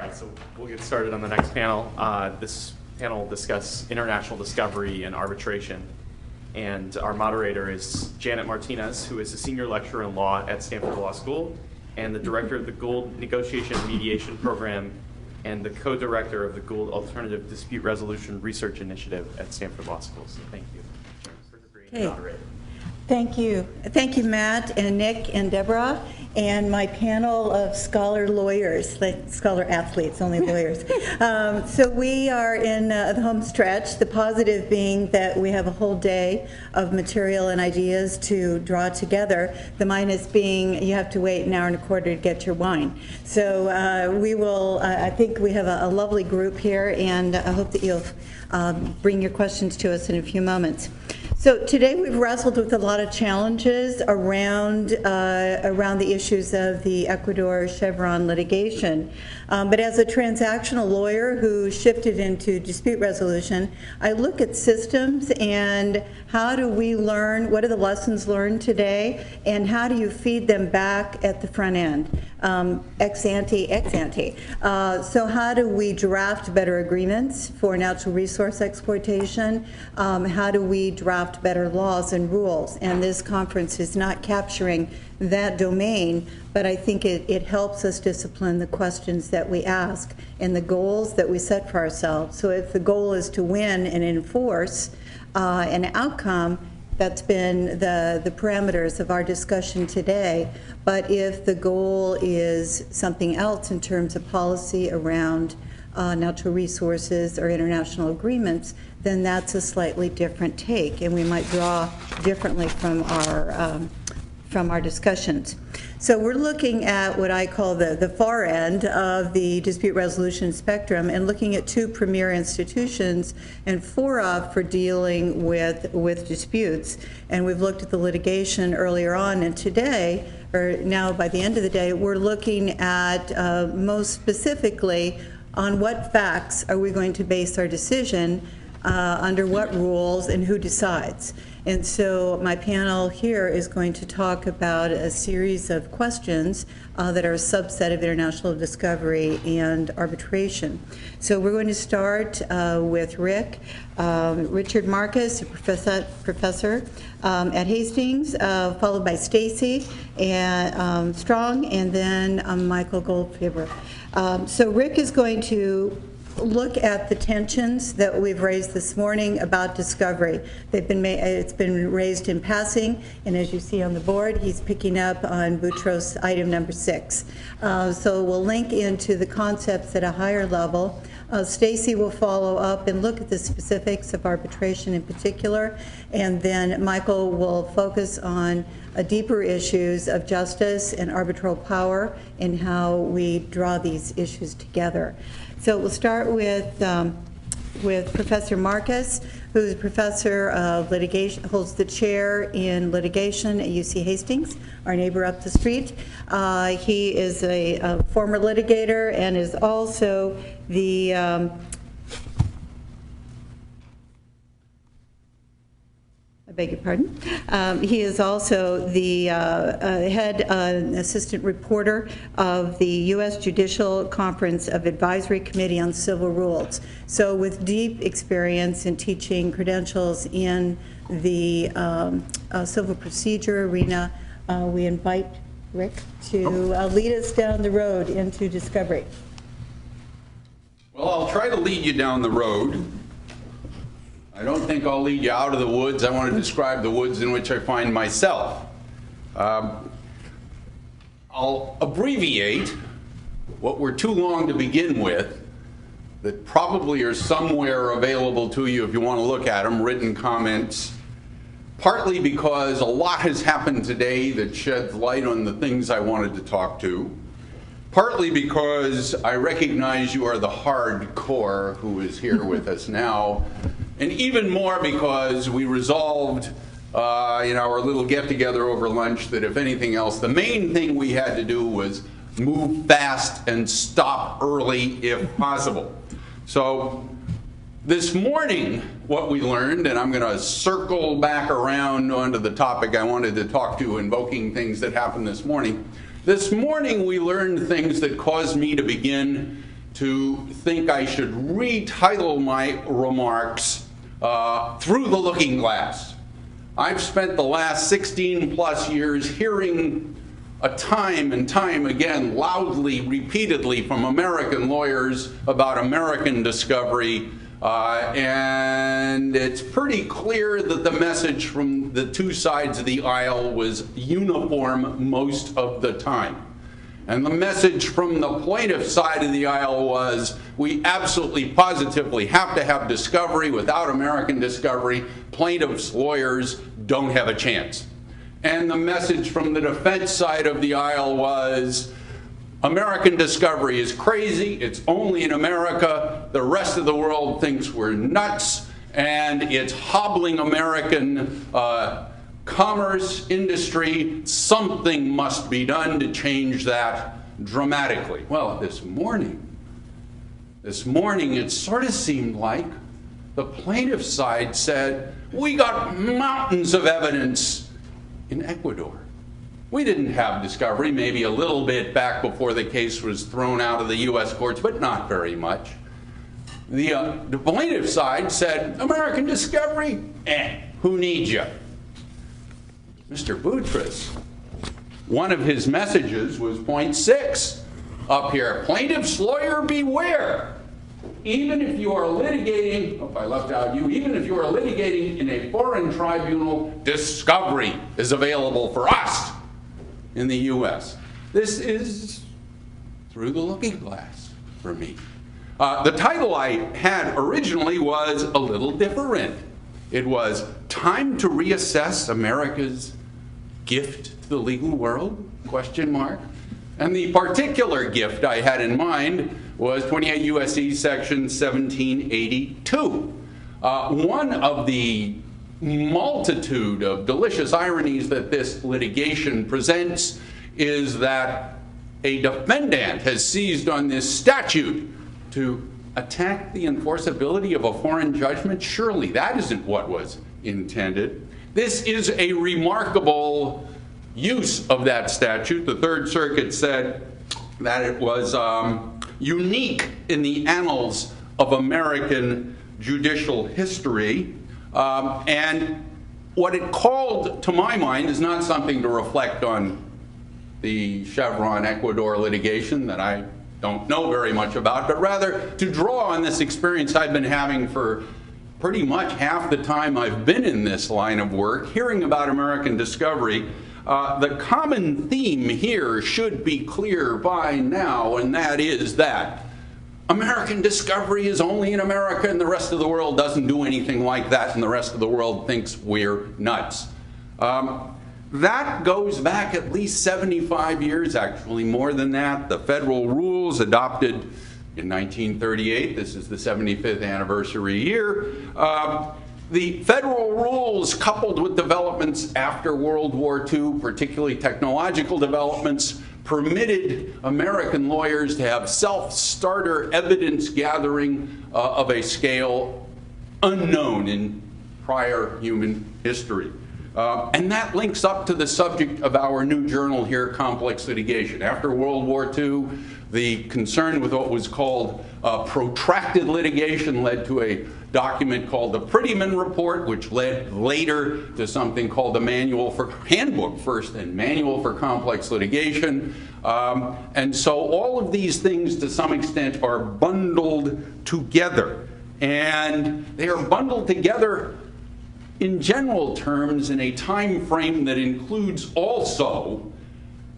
right, so we'll get started on the next panel. This panel will discuss international discovery and arbitration. And our moderator is Janet Martinez, who is a senior lecturer in law at Stanford Law School and the director of the Gould Negotiation and Mediation Program and the co-director of the Gould Alternative Dispute Resolution Research Initiative at Stanford Law School. So thank you for agreeing to moderate. Thank you. Thank you, Matt and Nick and Deborah, and my panel of scholar lawyers, like scholar athletes, only lawyers. So we are in the home stretch, the positive being that we have a whole day of material and ideas to draw together. The minus being you have to wait an hour and a quarter to get your wine. So we will, I think we have a lovely group here, and I hope that you'll bring your questions to us in a few moments. So today we've wrestled with a lot of challenges around the issues of the Ecuador Chevron litigation. But as a transactional lawyer who shifted into dispute resolution, I look at systems and how do we learn, what are the lessons learned today, and how do you feed them back at the front end, ex ante, ex ante. So how do we draft better agreements for natural resource exploitation? How do we draft better laws and rules? And this conference is not capturing that domain, but I think it helps us discipline the questions that we ask and the goals that we set for ourselves. So if the goal is to win and enforce an outcome, that's been the parameters of our discussion today. But if the goal is something else in terms of policy around natural resources or international agreements, then that's a slightly different take, and we might draw differently from our discussions. So we're looking at what I call the far end of the dispute resolution spectrum and looking at two premier institutions and fora for dealing with disputes. And we've looked at the litigation earlier on, and today, or now by the end of the day, we're looking at most specifically on what facts are we going to base our decision, under what rules, and who decides. And so my panel here is going to talk about a series of questions that are a subset of international discovery and arbitration. So we're going to start with Richard Marcus, a professor at Hastings, followed by Stacy Strong, and then Michael Goldfarb. So Rick is going to look at the tensions that we've raised this morning about discovery. It's been raised in passing, and as you see on the board, he's picking up on Boutros item number 6. So we'll link into the concepts at a higher level. Stacy will follow up and look at the specifics of arbitration in particular, and then Michael will focus on deeper issues of justice and arbitral power and how we draw these issues together. So we'll start with Professor Marcus, who's a professor of litigation, holds the chair in litigation at UC Hastings, our neighbor up the street. He is a former litigator and is also the I beg your pardon. He is also the head assistant reporter of the U.S. Judicial Conference of Advisory Committee on Civil Rules. So with deep experience in teaching credentials in the civil procedure arena, we invite Rick to lead us down the road into discovery. Well, I'll try to lead you down the road. I don't think I'll lead you out of the woods. I want to describe the woods in which I find myself. I'll abbreviate what were too long to begin with, that probably are somewhere available to you if you want to look at them, written comments, partly because a lot has happened today that sheds light on the things I wanted to talk to, partly because I recognize you are the hardcore who is here with us now, and even more because we resolved in our little get-together over lunch that if anything else, the main thing we had to do was move fast and stop early if possible. So this morning, what we learned, and I'm going to circle back around onto the topic I wanted to talk to, invoking things that happened this morning. This morning we learned things that caused me to begin to think I should retitle my remarks Through the Looking Glass. I've spent the last 16 plus years hearing time and time again, loudly, repeatedly from American lawyers about American discovery, and it's pretty clear that the message from the two sides of the aisle was uniform most of the time. And the message from the plaintiff side of the aisle was, we absolutely positively have to have discovery. Without American discovery, plaintiffs' lawyers don't have a chance. And the message from the defense side of the aisle was, American discovery is crazy, it's only in America, the rest of the world thinks we're nuts, and it's hobbling American commerce, industry. Something must be done to change that dramatically. Well, this morning it sort of seemed like the plaintiff side said, we got mountains of evidence in Ecuador. We didn't have discovery, maybe a little bit back before the case was thrown out of the U.S. courts, but not very much. The plaintiff side said, American discovery? Who needs you? Mr. Boutros, one of his messages was point 6 up here. Plaintiff's lawyer beware. Even if you are litigating, oh, I left out you, even if you are litigating in a foreign tribunal, discovery is available for us in the U.S. This is Through the Looking Glass for me. The title I had originally was a little different. It was Time to Reassess America's Gift to the Legal World, ? And the particular gift I had in mind was 28 U.S.C. section 1782. One of the multitude of delicious ironies that this litigation presents is that a defendant has seized on this statute to attack the enforceability of a foreign judgment. Surely that isn't what was intended. This is a remarkable use of that statute. The Third Circuit said that it was unique in the annals of American judicial history. And what it called, to my mind, is not something to reflect on the Chevron Ecuador litigation that I don't know very much about, but rather to draw on this experience I've been having for pretty much half the time I've been in this line of work, hearing about American discovery. The common theme here should be clear by now, and that is that American discovery is only in America and the rest of the world doesn't do anything like that, and the rest of the world thinks we're nuts. That goes back at least 75 years, actually more than that. The federal rules adopted in 1938, this is the 75th anniversary year. The federal rules, coupled with developments after World War II, particularly technological developments, permitted American lawyers to have self-starter evidence gathering of a scale unknown in prior human history. And that links up to the subject of our new journal here, Complex Litigation. After World War II, the concern with what was called protracted litigation led to a document called the Prettyman Report, which led later to something called the Manual for Handbook first and Manual for Complex Litigation. And so all of these things to some extent are bundled together. And they are bundled together in general terms in a time frame that includes also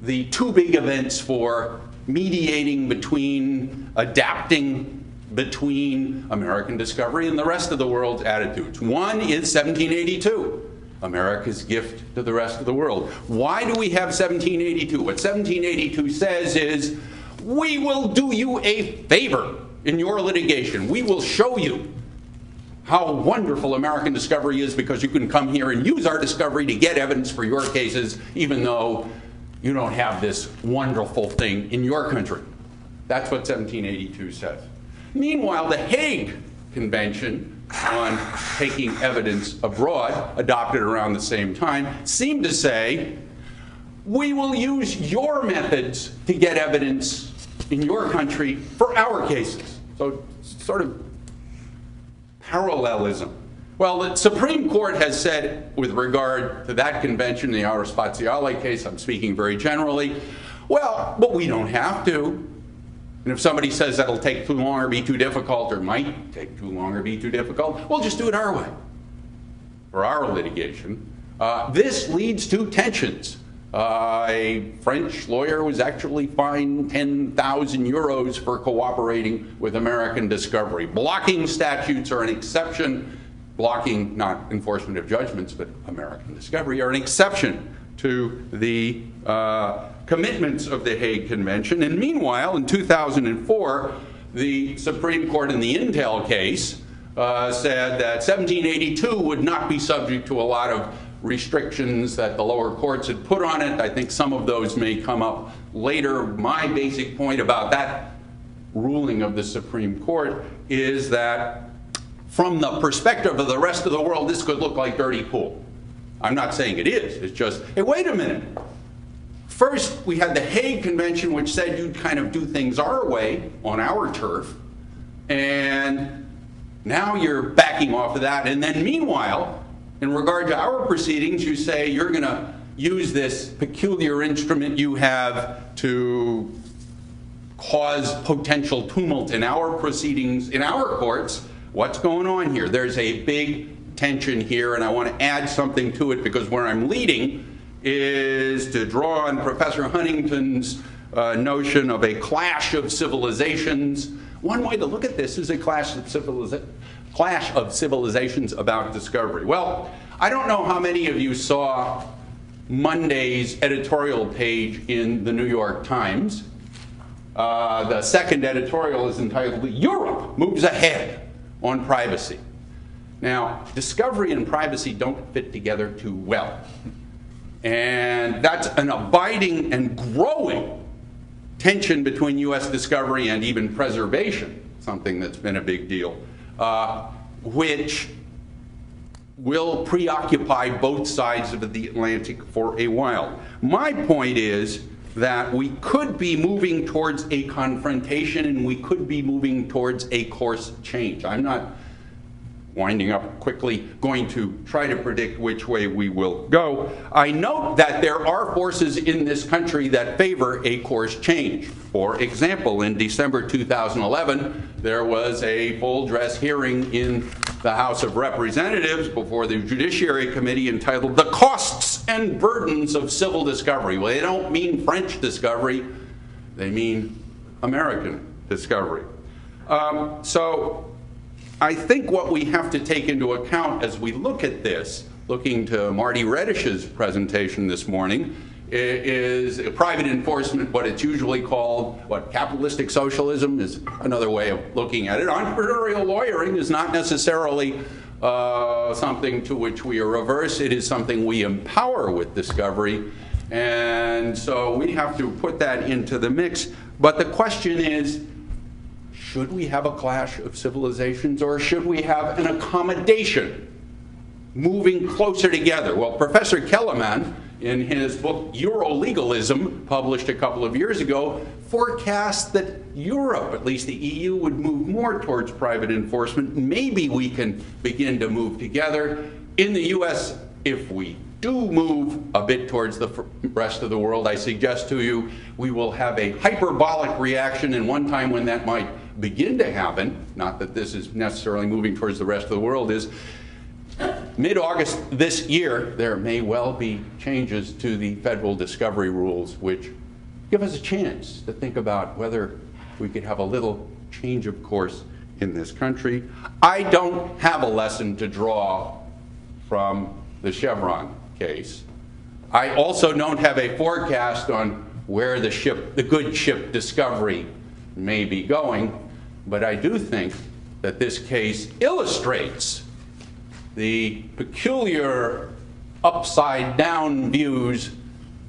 the two big events for mediating between, adapting between American discovery and the rest of the world's attitudes. One is 1782, America's gift to the rest of the world. Why do we have 1782? What 1782 says is, we will do you a favor in your litigation. We will show you how wonderful American discovery is because you can come here and use our discovery to get evidence for your cases, even though you don't have this wonderful thing in your country. That's what 1782 says. Meanwhile, the Hague Convention on taking evidence abroad, adopted around the same time, seemed to say, we will use your methods to get evidence in your country for our cases. So sort of parallelism. Well, the Supreme Court has said with regard to that convention, the Aura Spaziale case, I'm speaking very generally, well, but we don't have to. And if somebody says that'll take too long or be too difficult, or might take too long or be too difficult, we'll just do it our way for our litigation. This leads to tensions. A French lawyer was actually fined 10,000 euros for cooperating with American discovery. Blocking statutes are an exception. Blocking, not enforcement of judgments, but American discovery, are an exception to the commitments of the Hague Convention. And meanwhile, in 2004, the Supreme Court in the Intel case said that 1782 would not be subject to a lot of restrictions that the lower courts had put on it. I think some of those may come up later. My basic point about that ruling of the Supreme Court is that from the perspective of the rest of the world, this could look like dirty pool. I'm not saying it is. It's just, hey, wait a minute. First, we had the Hague Convention, which said you'd kind of do things our way on our turf. And now you're backing off of that. And then meanwhile, in regard to our proceedings, you say you're going to use this peculiar instrument you have to cause potential tumult in our proceedings, in our courts. What's going on here? There's a big tension here, and I want to add something to it because where I'm leading is to draw on Professor Huntington's notion of a clash of civilizations. One way to look at this is a clash of civilizations about discovery. Well, I don't know how many of you saw Monday's editorial page in the New York Times. The second editorial is entitled, "Europe Moves Ahead on Privacy." Now, discovery and privacy don't fit together too well. And that's an abiding and growing tension between U.S. discovery and even preservation, something that's been a big deal, which will preoccupy both sides of the Atlantic for a while. My point is that we could be moving towards a confrontation and we could be moving towards a course change. I'm not, winding up quickly, going to try to predict which way we will go. I note that there are forces in this country that favor a course change. For example, in December 2011, there was a full-dress hearing in the House of Representatives before the Judiciary Committee entitled "The Costs and Burdens of Civil Discovery." Well, they don't mean French discovery, they mean American discovery. So I think what we have to take into account as we look at this, looking to Marty Reddish's presentation this morning, is private enforcement, what it's usually called, what capitalistic socialism is another way of looking at it. Entrepreneurial lawyering is not necessarily something to which we are averse. It is something we empower with discovery. And so we have to put that into the mix. But the question is, should we have a clash of civilizations or should we have an accommodation moving closer together? Well, Professor Kellerman, in his book Eurolegalism, published a couple of years ago, forecast that Europe, at least the EU, would move more towards private enforcement. Maybe we can begin to move together. In the US, if we do move a bit towards the rest of the world, I suggest to you we will have a hyperbolic reaction, and one time when that might begin to happen, not that this is necessarily moving towards the rest of the world, is mid-August this year, there may well be changes to the federal discovery rules which give us a chance to think about whether we could have a little change of course in this country. I don't have a lesson to draw from the Chevron case. I also don't have a forecast on where the good ship Discovery may be going, but I do think that this case illustrates the peculiar upside-down views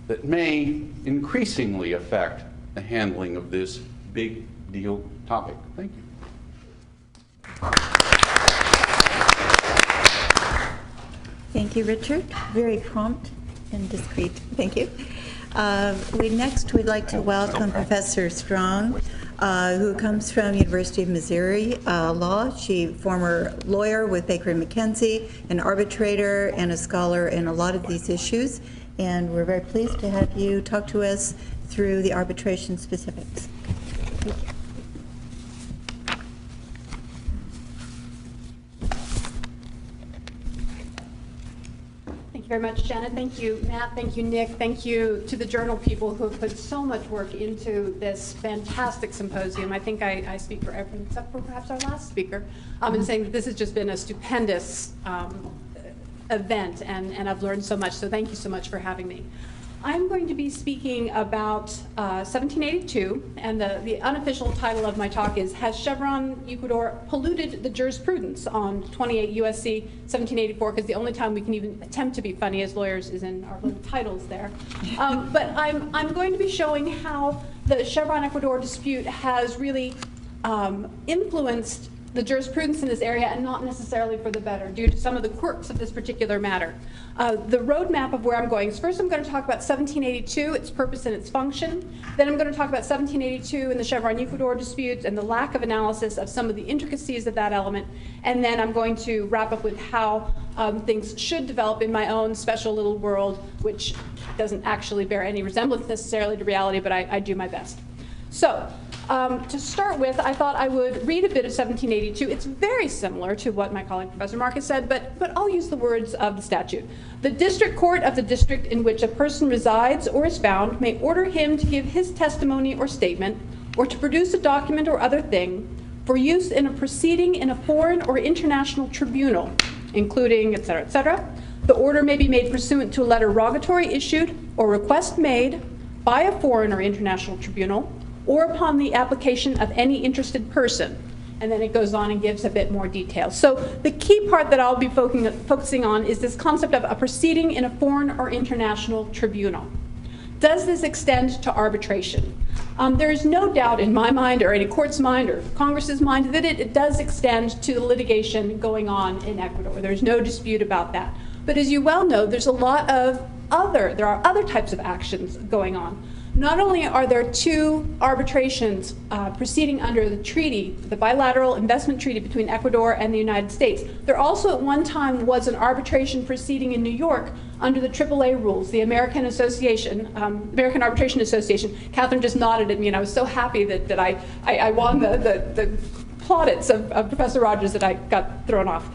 that may increasingly affect the handling of this big deal topic. Thank you. Thank you, Richard. Very prompt and discreet. Thank you. We'd like to welcome Professor Strong, who comes from University of Missouri Law. She former lawyer with Baker & McKenzie, an arbitrator and a scholar in a lot of these issues. And we're very pleased to have you talk to us through the arbitration specifics. Thank you. Very much, Janet. Thank you, Matt. Thank you, Nick. Thank you to the journal people who have put so much work into this fantastic symposium. I think I speak for everyone except for perhaps our last speaker in saying that this has just been a stupendous event, and I've learned so much. So thank you so much for having me. I'm going to be speaking about 1782, and the unofficial title of my talk is, Has Chevron Ecuador Polluted the Jurisprudence on 28 U.S.C. 1784, because the only time we can even attempt to be funny as lawyers is in our little titles there. But I'm going to be showing how the Chevron Ecuador dispute has really influenced the jurisprudence in this area, and not necessarily for the better, due to some of the quirks of this particular matter. The roadmap of where I'm going is, first I'm going to talk about 1782, its purpose and its function. Then I'm going to talk about 1782 and the Chevron-Ecuador dispute and the lack of analysis of some of the intricacies of that element. And then I'm going to wrap up with how things should develop in my own special little world, which doesn't actually bear any resemblance necessarily to reality, but I do my best. So, to start with, I thought I would read a bit of 1782. It's very similar to what my colleague Professor Marcus said, but I'll use the words of the statute. The district court of the district in which a person resides or is found may order him to give his testimony or statement, or to produce a document or other thing for use in a proceeding in a foreign or international tribunal, including, et cetera, et cetera. The order may be made pursuant to a letter rogatory issued or request made by a foreign or international tribunal, or upon the application of any interested person. And then it goes on and gives a bit more detail. So the key part that I'll be focusing on is this concept of a proceeding in a foreign or international tribunal. Does this extend to arbitration? There is no doubt in my mind, or any court's mind, or Congress's mind, that it does extend to the litigation going on in Ecuador. There's no dispute about that. But as you well know, there are other types of actions going on. Not only are there two arbitrations proceeding under the treaty, the bilateral investment treaty between Ecuador and the United States, there also at one time was an arbitration proceeding in New York under the AAA rules, the American Arbitration Association. Catherine just nodded at me, and I was so happy that I won the plaudits of Professor Rogers that I got thrown off.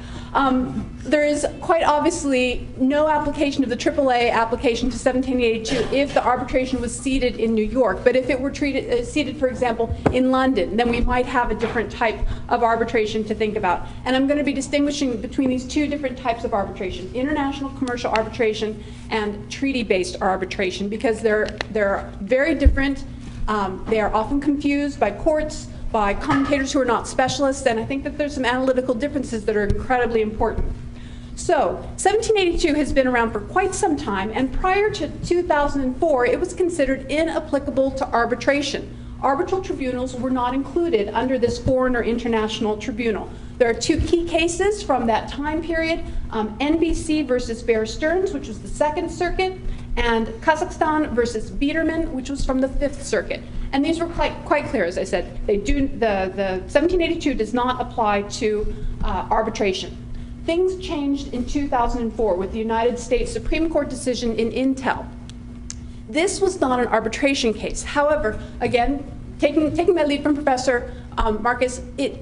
There is quite obviously no application of the AAA application to 1782 if the arbitration was seated in New York. But if it were seated, for example, in London, then we might have a different type of arbitration to think about. And I'm going to be distinguishing between these two different types of arbitration, international commercial arbitration and treaty-based arbitration, because they're very different. They are often confused by courts, by commentators who are not specialists, and I think that there's some analytical differences that are incredibly important. So, 1782 has been around for quite some time, and prior to 2004, it was considered inapplicable to arbitration. Arbitral tribunals were not included under this foreign or international tribunal. There are two key cases from that time period, NBC versus Bear Stearns, which was the Second Circuit, and Kazakhstan versus Biederman, which was from the Fifth Circuit. And these were quite clear, as I said. The 1782 does not apply to arbitration. Things changed in 2004 with the United States Supreme Court decision in Intel. This was not an arbitration case. However, again, taking my lead from Professor Marcus, it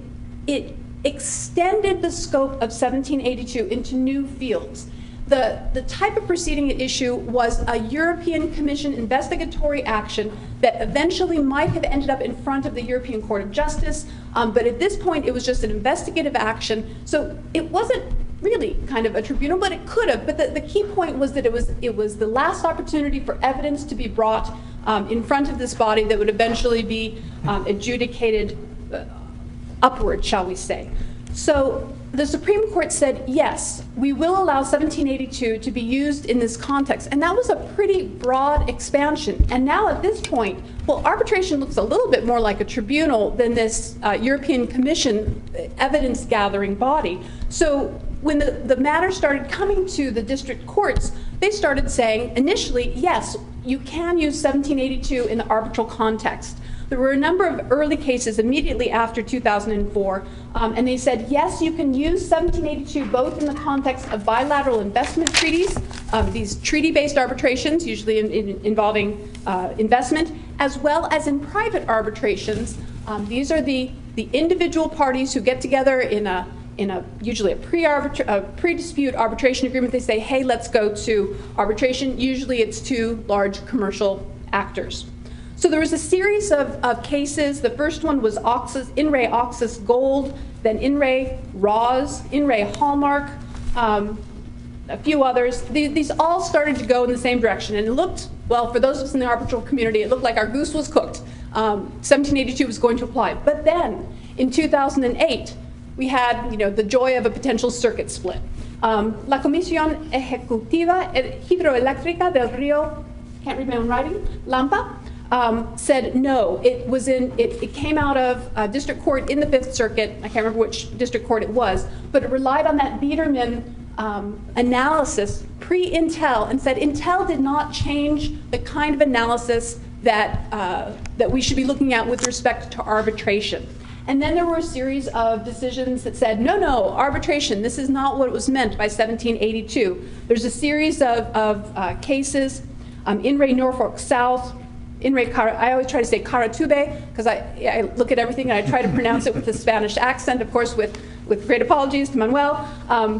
extended the scope of 1782 into new fields. The type of proceeding at issue was a European Commission investigatory action that eventually might have ended up in front of the European Court of Justice, but at this point it was just an investigative action. So it wasn't really kind of a tribunal, but it could have. But the key point was that it was the last opportunity for evidence to be brought in front of this body that would eventually be adjudicated upward, shall we say. So the Supreme Court said, yes, we will allow 1782 to be used in this context. And that was a pretty broad expansion. And now at this point, well, arbitration looks a little bit more like a tribunal than this European Commission evidence-gathering body. So when the matter started coming to the district courts, they started saying, initially, yes, you can use 1782 in the arbitral context. There were a number of early cases immediately after 2004, and they said, yes, you can use 1782 both in the context of bilateral investment treaties, these treaty-based arbitrations, usually involving investment, as well as in private arbitrations. These are the individual parties who get together in a usually a pre-dispute arbitration agreement. They say, hey, let's go to arbitration. Usually it's two large commercial actors. So there was a series of cases. The first one was In Re Oxus Gold, then In Re Roz, In Re Hallmark, a few others. These all started to go in the same direction. And it looked, well, for those of us in the arbitral community, it looked like our goose was cooked. 1782 was going to apply. But then, in 2008, we had, the joy of a potential circuit split. La Comisión Ejecutiva Hidroeléctrica del Río, can't read my own writing, Lampa, said no. It came out of district court in the Fifth Circuit. I can't remember which district court it was, but it relied on that Biederman analysis pre-Intel and said Intel did not change the kind of analysis that we should be looking at with respect to arbitration. And then there were a series of decisions that said, no, arbitration, this is not what was meant by 1782. There's a series of cases, In Re Norfolk South, In Re I always try to say Caratube, because I look at everything and I try to pronounce it with a Spanish accent, of course, with great apologies to Manuel,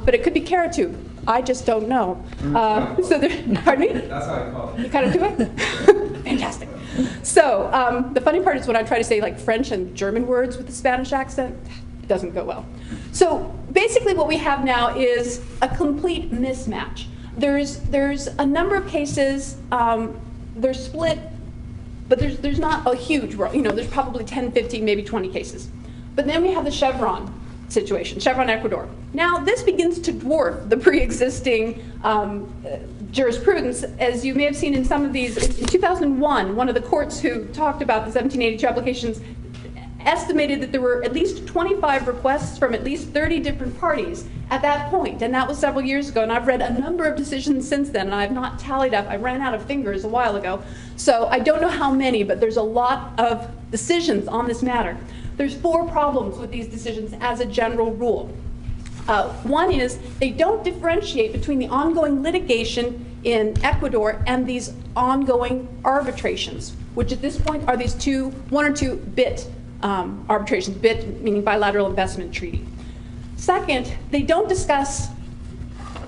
but it could be Caratube. I just don't know. Pardon me? That's how I call it. Caratube? Fantastic. So the funny part is when I try to say like French and German words with a Spanish accent, it doesn't go well. So basically what we have now is a complete mismatch. There's a number of cases, they're split, but there's not a huge, there's probably 10, 15, maybe 20 cases. But then we have the Chevron situation, Chevron Ecuador. Now this begins to dwarf the pre-existing jurisprudence, as you may have seen in some of these. In 2001, one of the courts who talked about the 1782 applications estimated that there were at least 25 requests from at least 30 different parties at that point, and that was several years ago, and I've read a number of decisions since then, and I have not tallied up. I ran out of fingers a while ago, so I don't know how many, but there's a lot of decisions on this matter. There's 4 problems with these decisions as a general rule. One is they don't differentiate between the ongoing litigation in Ecuador and these ongoing arbitrations, which at this point are these 1 or 2 BIT arbitrations, BIT meaning bilateral investment treaty. Second, they don't discuss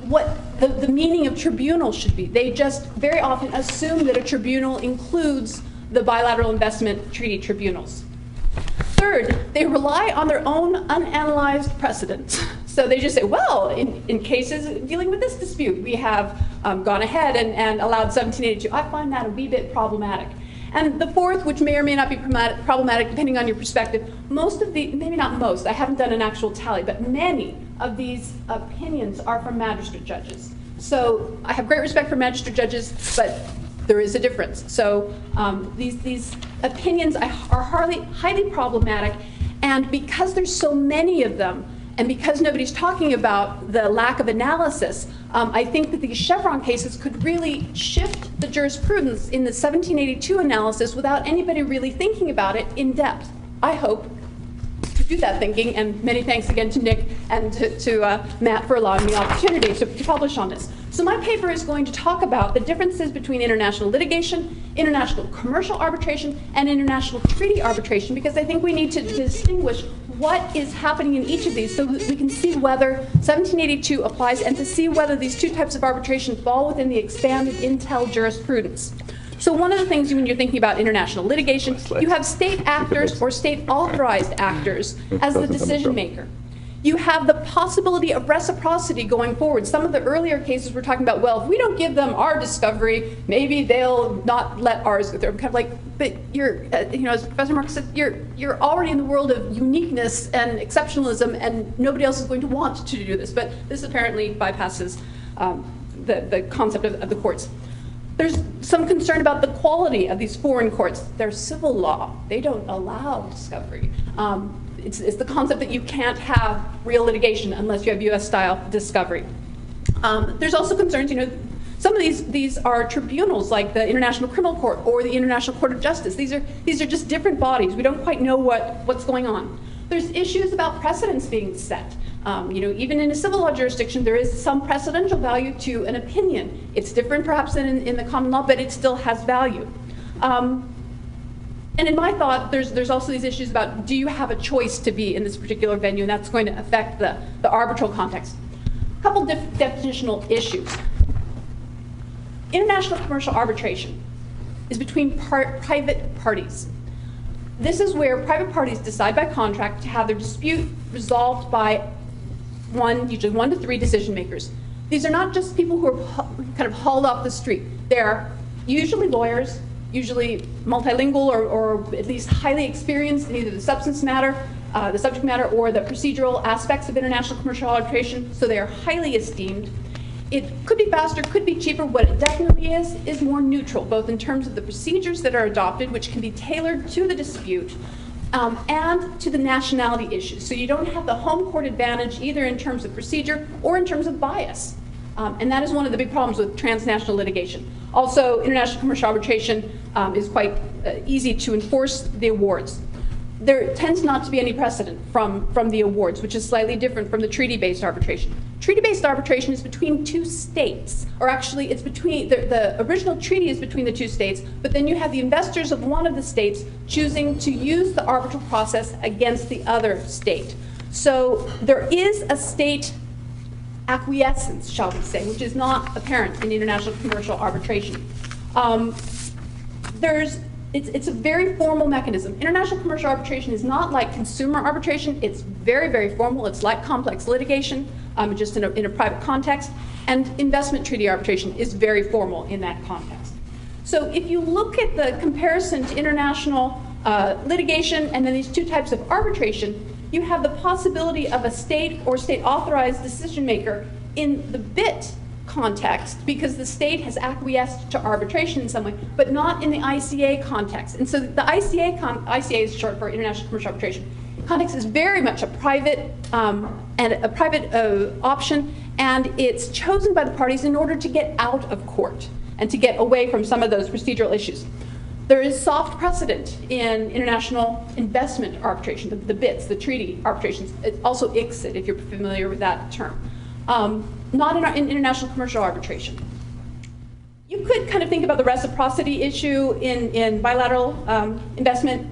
what the meaning of tribunal should be. They just very often assume that a tribunal includes the bilateral investment treaty tribunals. Third, they rely on their own unanalyzed precedents. So they just say, well, in cases dealing with this dispute, we have gone ahead and allowed 1782. I find that a wee bit problematic. And the fourth, which may or may not be problematic depending on your perspective, maybe not most, I haven't done an actual tally, but many of these opinions are from magistrate judges. So I have great respect for magistrate judges, but there is a difference. So these opinions are highly problematic, and because there's so many of them, and because nobody's talking about the lack of analysis, I think that these Chevron cases could really shift the jurisprudence in the 1782 analysis without anybody really thinking about it in depth. I hope to do that thinking, and many thanks again to Nick and to Matt for allowing me the opportunity to publish on this. So my paper is going to talk about the differences between international litigation, international commercial arbitration, and international treaty arbitration, because I think we need to distinguish what is happening in each of these so that we can see whether 1782 applies and to see whether these 2 types of arbitration fall within the expanded Intel jurisprudence. So one of the things when you're thinking about international litigation, you have state actors or state authorized actors as the decision maker. You have the possibility of reciprocity going forward. Some of the earlier cases we're talking about, well, if we don't give them our discovery, maybe they'll not let ours go through. I'm kind of like, but you're, as Professor Mark said, you're already in the world of uniqueness and exceptionalism, and nobody else is going to want to do this. But this apparently bypasses the concept of the courts. There's some concern about the quality of these foreign courts. They're civil law. They don't allow discovery. It's the concept that you can't have real litigation unless you have U.S.-style discovery. There's also concerns, Some of these are tribunals, like the International Criminal Court or the International Court of Justice. These are just different bodies. We don't quite know what's going on. There's issues about precedents being set. Even in a civil law jurisdiction, there is some precedential value to an opinion. It's different perhaps than in the common law, but it still has value. And in my thought, there's also these issues about, do you have a choice to be in this particular venue, and that's going to affect the arbitral context. A couple definitional issues. International commercial arbitration is between private parties. This is where private parties decide by contract to have their dispute resolved by usually 1 to 3 decision makers. These are not just people who are kind of hauled off the street. They're usually lawyers, usually multilingual or at least highly experienced in either the subject matter, or the procedural aspects of international commercial arbitration, so they are highly esteemed. It could be faster, could be cheaper. What it definitely is more neutral, both in terms of the procedures that are adopted, which can be tailored to the dispute, and to the nationality issues. So you don't have the home court advantage either in terms of procedure or in terms of bias. And that is one of the big problems with transnational litigation. Also, international commercial arbitration is quite easy to enforce the awards. There tends not to be any precedent from the awards, which is slightly different from the treaty-based arbitration. Treaty-based arbitration is between 2 states, or actually it's between, the original treaty is between the 2 states, but then you have the investors of one of the states choosing to use the arbitral process against the other state. So there is a state acquiescence, shall we say, which is not apparent in international commercial arbitration. It's a very formal mechanism. International commercial arbitration is not like consumer arbitration. It's very, very formal. It's like complex litigation, just in a private context. And investment treaty arbitration is very formal in that context. So if you look at the comparison to international litigation and then these 2 types of arbitration, you have the possibility of a state or state-authorized decision maker in the BIT context, because the state has acquiesced to arbitration in some way, but not in the ICA context. And so the ICA is short for International Commercial Arbitration. Context is very much a private option, and it's chosen by the parties in order to get out of court and to get away from some of those procedural issues. There is soft precedent in international investment arbitration, the BITs, the treaty arbitrations. It's also ICSID, if you're familiar with that term. Not in international commercial arbitration. You could kind of think about the reciprocity issue in bilateral investment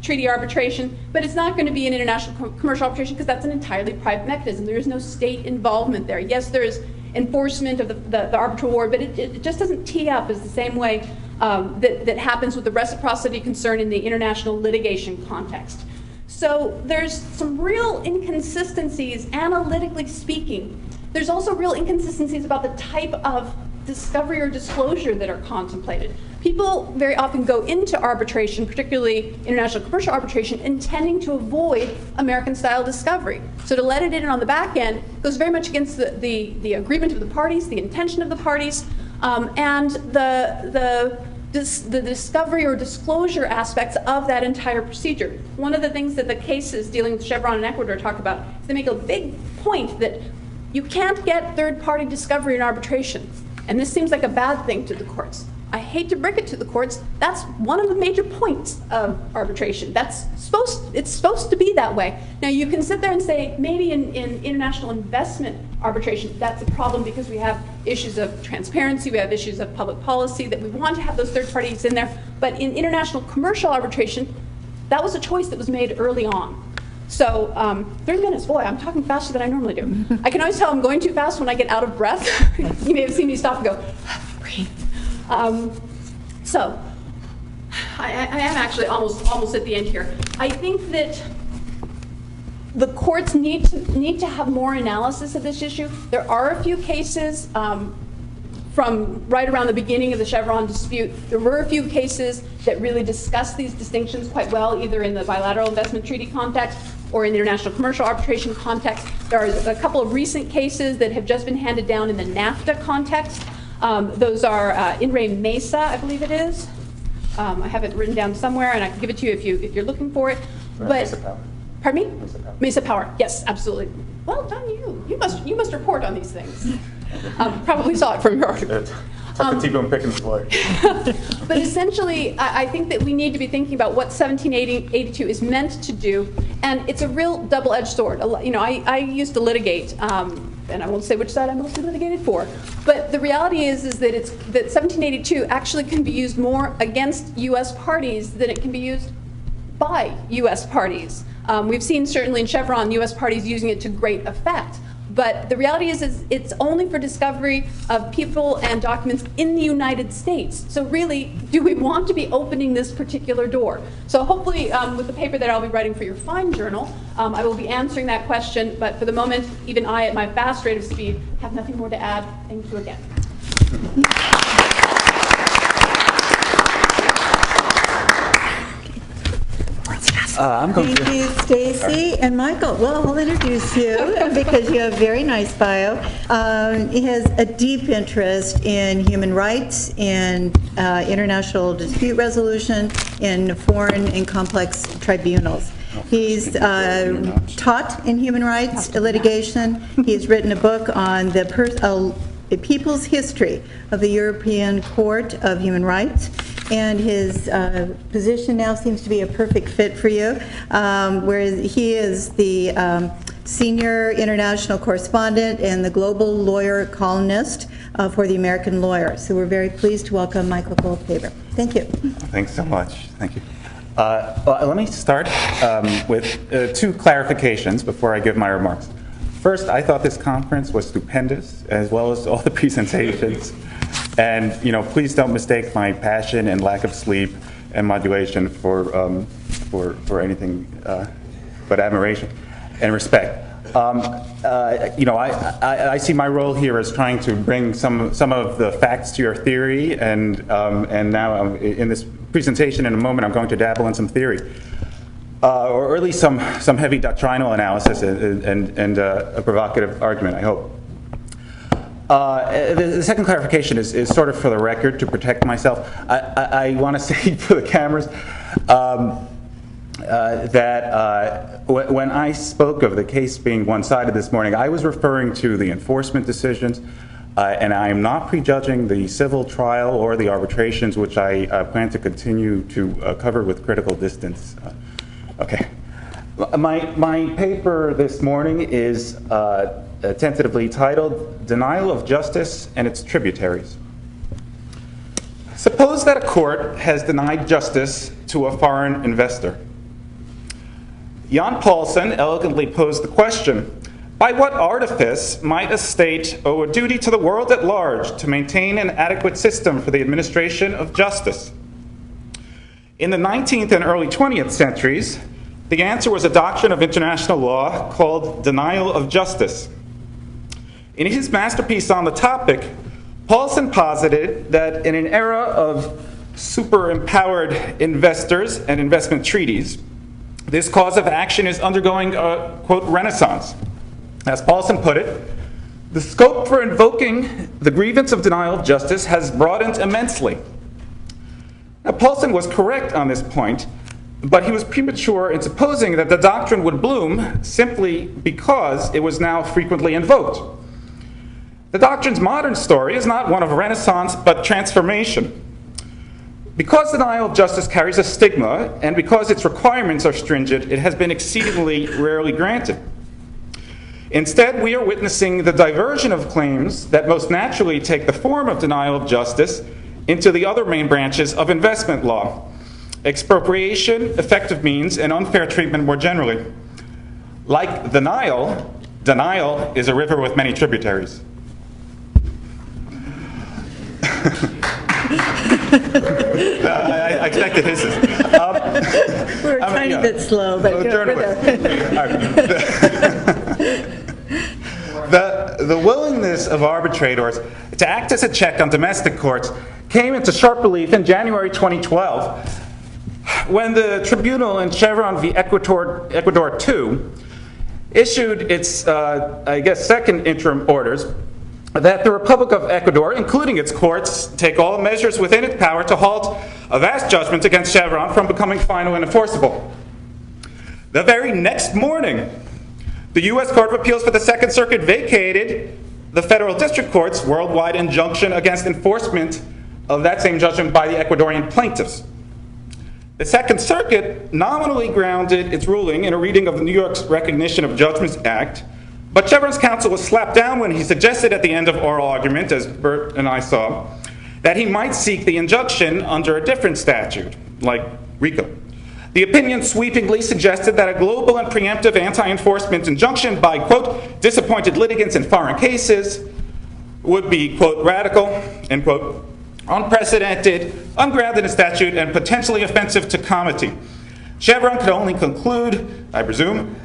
treaty arbitration, but it's not going to be in international commercial arbitration because that's an entirely private mechanism. There is no state involvement there. Yes, there is enforcement of the arbitral award, but it just doesn't tee up as the same way that happens with the reciprocity concern in the international litigation context. So there's some real inconsistencies, analytically speaking. There's also real inconsistencies about the type of discovery or disclosure that are contemplated. People very often go into arbitration, particularly international commercial arbitration, intending to avoid American-style discovery. So to let it in on the back end goes very much against the agreement of the parties, the intention of the parties, and the discovery or disclosure aspects of that entire procedure. One of the things that the cases dealing with Chevron and Ecuador talk about is they make a big point that you can't get third-party discovery in arbitration. And this seems like a bad thing to the courts. I hate to break it to the courts. That's one of the major points of arbitration. It's supposed to be that way. Now, you can sit there and say, maybe in international investment arbitration, that's a problem because we have issues of transparency, we have issues of public policy, that we want to have those third parties in there. But in international commercial arbitration, that was a choice that was made early on. So 3 minutes, boy, I'm talking faster than I normally do. I can always tell I'm going too fast when I get out of breath. You may have seen me stop and go, breathe. So I am actually almost at the end here. I think that the courts need to have more analysis of this issue. There are a few cases from right around the beginning of the Chevron dispute. There were a few cases that really discuss these distinctions quite well, either in the bilateral investment treaty context or in the international commercial arbitration context. There are a couple of recent cases that have just been handed down in the NAFTA context. Those are In re Mesa, I believe it is. I have it written down somewhere, and I can give it to you if you're looking for it. But Mesa Power. Pardon me? Mesa Power. Yes, absolutely. Well done, you. You must report on these things. Probably saw it from your article. Tucker T-Bone Pickens' lawyer. But essentially, I think that we need to be thinking about what 1782 is meant to do, and it's a real double-edged sword. You know, I used to litigate, and I won't say which side I mostly litigated for, but the reality is that that 1782 actually can be used more against U.S. parties than it can be used by U.S. parties. We've seen certainly in Chevron U.S. parties using it to great effect. But the reality is it's only for discovery of people and documents in the United States. So really, do we want to be opening this particular door? So hopefully, with the paper that I'll be writing for your fine journal, I will be answering that question. But for the moment, even I, at my fast rate of speed, have nothing more to add. Thank you again. Thank you, Stacy. And Michael, well, I'll introduce you because you have a very nice bio. He has a deep interest in human rights, in international dispute resolution, in foreign and complex tribunals. He's taught in human rights litigation. He's written a book on the people's history of the European Court of Human Rights. And his position now seems to be a perfect fit for you, where he is the senior international correspondent and the global lawyer columnist for the American Lawyer. So we're very pleased to welcome Michael Goldhaber. Thank you. Thanks so much. Thank you. Well, let me start with two clarifications before I give my remarks. First, I thought this conference was stupendous, as well as all the presentations. And please don't mistake my passion and lack of sleep and modulation for anything but admiration and respect. I see my role here as trying to bring some of the facts to your theory, and now in this presentation in a moment I'm going to dabble in some theory, or at least some heavy doctrinal analysis and a provocative argument, I hope. The second clarification is sort of for the record, to protect myself. I want to say for the cameras that when I spoke of the case being one-sided this morning, I was referring to the enforcement decisions, and I am not prejudging the civil trial or the arbitrations, which I plan to continue to cover with critical distance. Okay. My paper this morning is tentatively titled Denial of Justice and Its Tributaries. Suppose that a court has denied justice to a foreign investor. Jan Paulsen elegantly posed the question, by what artifice might a state owe a duty to the world at large to maintain an adequate system for the administration of justice? In the 19th and early 20th centuries, the answer was a doctrine of international law called denial of justice. In his masterpiece on the topic, Paulsen posited that in an era of super-empowered investors and investment treaties, this cause of action is undergoing a, quote, renaissance. As Paulsen put it, the scope for invoking the grievance of denial of justice has broadened immensely. Now, Paulsen was correct on this point, but he was premature in supposing that the doctrine would bloom simply because it was now frequently invoked. The doctrine's modern story is not one of renaissance, but transformation. Because denial of justice carries a stigma, and because its requirements are stringent, it has been exceedingly rarely granted. Instead, we are witnessing the diversion of claims that most naturally take the form of denial of justice into the other main branches of investment law: expropriation, effective means, and unfair treatment more generally. Like the Nile, denial is a river with many tributaries. I expected hisses. We're a tiny bit slow, but go The willingness of arbitrators to act as a check on domestic courts came into sharp relief in January 2012 when the tribunal in Chevron v. Ecuador 2 issued its, second interim orders that the Republic of Ecuador, including its courts, take all measures within its power to halt a vast judgment against Chevron from becoming final and enforceable. The very next morning, the U.S. Court of Appeals for the Second Circuit vacated the federal district court's worldwide injunction against enforcement of that same judgment by the Ecuadorian plaintiffs. The Second Circuit nominally grounded its ruling in a reading of the New York's Recognition of Judgments Act, but Chevron's counsel was slapped down when he suggested at the end of oral argument, as Bert and I saw, that he might seek the injunction under a different statute, like RICO. The opinion sweepingly suggested that a global and preemptive anti-enforcement injunction by, quote, disappointed litigants in foreign cases would be, quote, radical, end quote, unprecedented, ungrounded in statute, and potentially offensive to comity. Chevron could only conclude, I presume,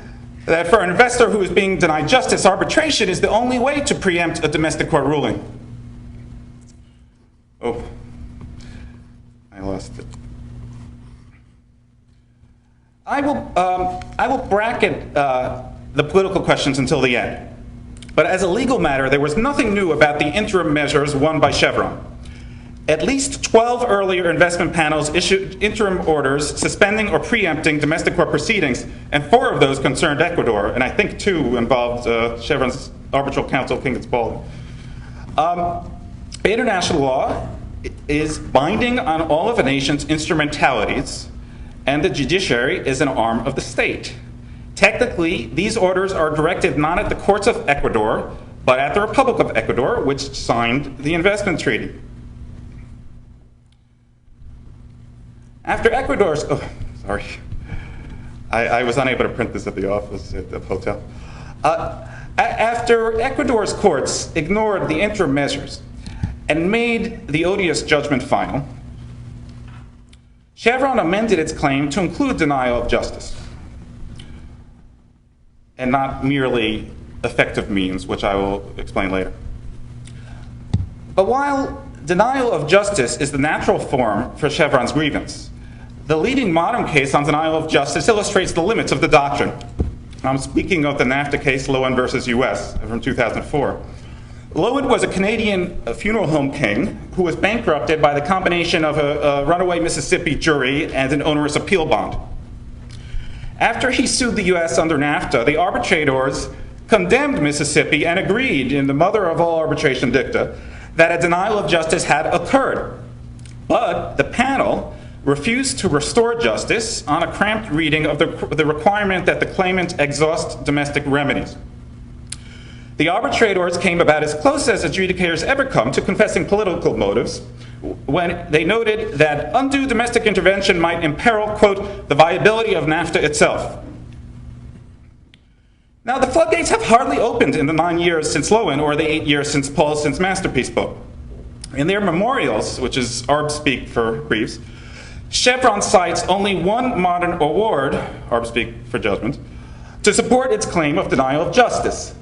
that for an investor who is being denied justice, arbitration is the only way to preempt a domestic court ruling. Oh, I lost it. I will bracket the political questions until the end. But as a legal matter, there was nothing new about the interim measures won by Chevron. At least 12 earlier investment panels issued interim orders suspending or preempting domestic court proceedings, and 4 of those concerned Ecuador, and I think 2 involved Chevron's arbitral counsel, King Spalding. International law is binding on all of a nation's instrumentalities, and the judiciary is an arm of the state. Technically, these orders are directed not at the courts of Ecuador, but at the Republic of Ecuador, which signed the investment treaty. After Ecuador's, I was unable to print this at the office at the hotel. After Ecuador's courts ignored the interim measures and made the odious judgment final, Chevron amended its claim to include denial of justice, and not merely effective means, which I will explain later. But while denial of justice is the natural form for Chevron's grievance, the leading modern case on denial of justice illustrates the limits of the doctrine. I'm speaking of the NAFTA case, Lowen versus US, from 2004. Lowen was a Canadian funeral home king who was bankrupted by the combination of a runaway Mississippi jury and an onerous appeal bond. After he sued the US under NAFTA, the arbitrators condemned Mississippi and agreed, in the mother of all arbitration dicta, that a denial of justice had occurred. But the panel refused to restore justice on a cramped reading of the requirement that the claimant exhaust domestic remedies. The arbitrators came about as close as adjudicators ever come to confessing political motives when they noted that undue domestic intervention might imperil, quote, the viability of NAFTA itself. Now, the floodgates have hardly opened in the 9 years since Lowen or the 8 years since Paulson's masterpiece book. In their memorials, which is ARB speak for briefs, Chevron cites only one modern award, ARB speak for judgment, to support its claim of denial of justice,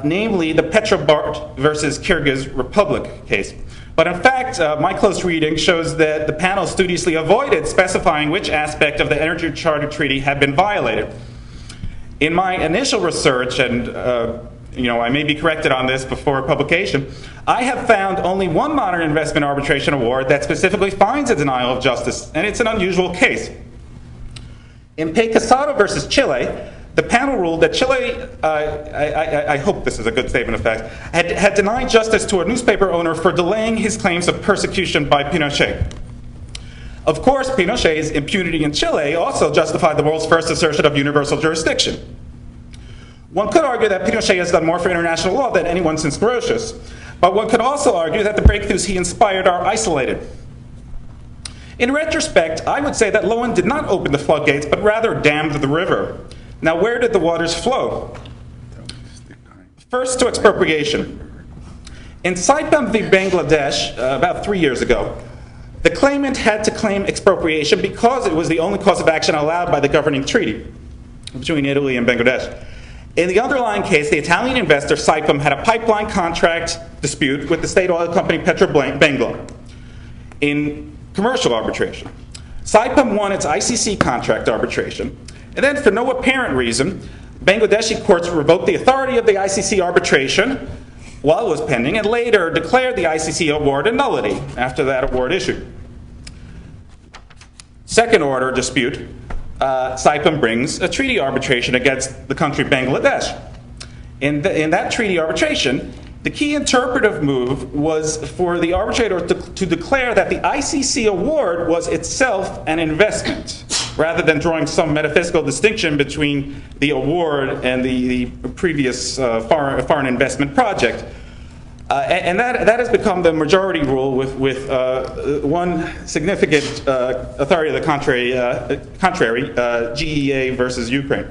namely the Petrobart versus Kyrgyz Republic case. But in fact, my close reading shows that the panel studiously avoided specifying which aspect of the Energy Charter Treaty had been violated. In my initial research, and I may be corrected on this before publication, I have found only one modern investment arbitration award that specifically finds a denial of justice, and it's an unusual case. In Pay Casado versus Chile, the panel ruled that Chile, I hope this is a good statement of fact, had denied justice to a newspaper owner for delaying his claims of persecution by Pinochet. Of course, Pinochet's impunity in Chile also justified the world's first assertion of universal jurisdiction. One could argue that Pinochet has done more for international law than anyone since Grotius, but one could also argue that the breakthroughs he inspired are isolated. In retrospect, I would say that Lowen did not open the floodgates, but rather dammed the river. Now, where did the waters flow? First, to expropriation. In Saipem v. Bangladesh, about 3 years ago, the claimant had to claim expropriation because it was the only cause of action allowed by the governing treaty between Italy and Bangladesh. In the underlying case, the Italian investor Saipem had a pipeline contract dispute with the state oil company Petrobangla in commercial arbitration. Saipem won its ICC contract arbitration, and then for no apparent reason, Bangladeshi courts revoked the authority of the ICC arbitration while it was pending, and later declared the ICC award a nullity after that award issued. Second order dispute, Saipem brings a treaty arbitration against the country Bangladesh. In that treaty arbitration, The key interpretive move was for the arbitrator to declare that the ICC award was itself an investment, rather than drawing some metaphysical distinction between the award and the previous foreign investment project. And that has become the majority rule with one significant authority of the contrary, GEA versus Ukraine.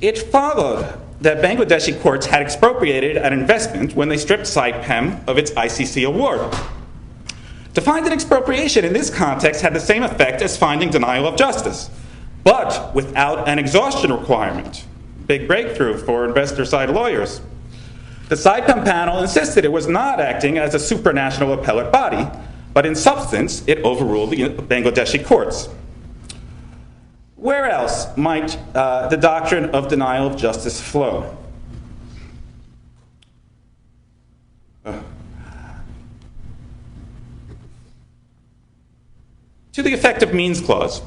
It followed that Bangladeshi courts had expropriated an investment when they stripped Saipem of its ICC award. To find an expropriation in this context had the same effect as finding denial of justice, but without an exhaustion requirement. Big breakthrough for investor-side lawyers. The Saipem panel insisted it was not acting as a supranational appellate body, but in substance, it overruled the Bangladeshi courts. Where else might the doctrine of denial of justice flow? To the effective means clause.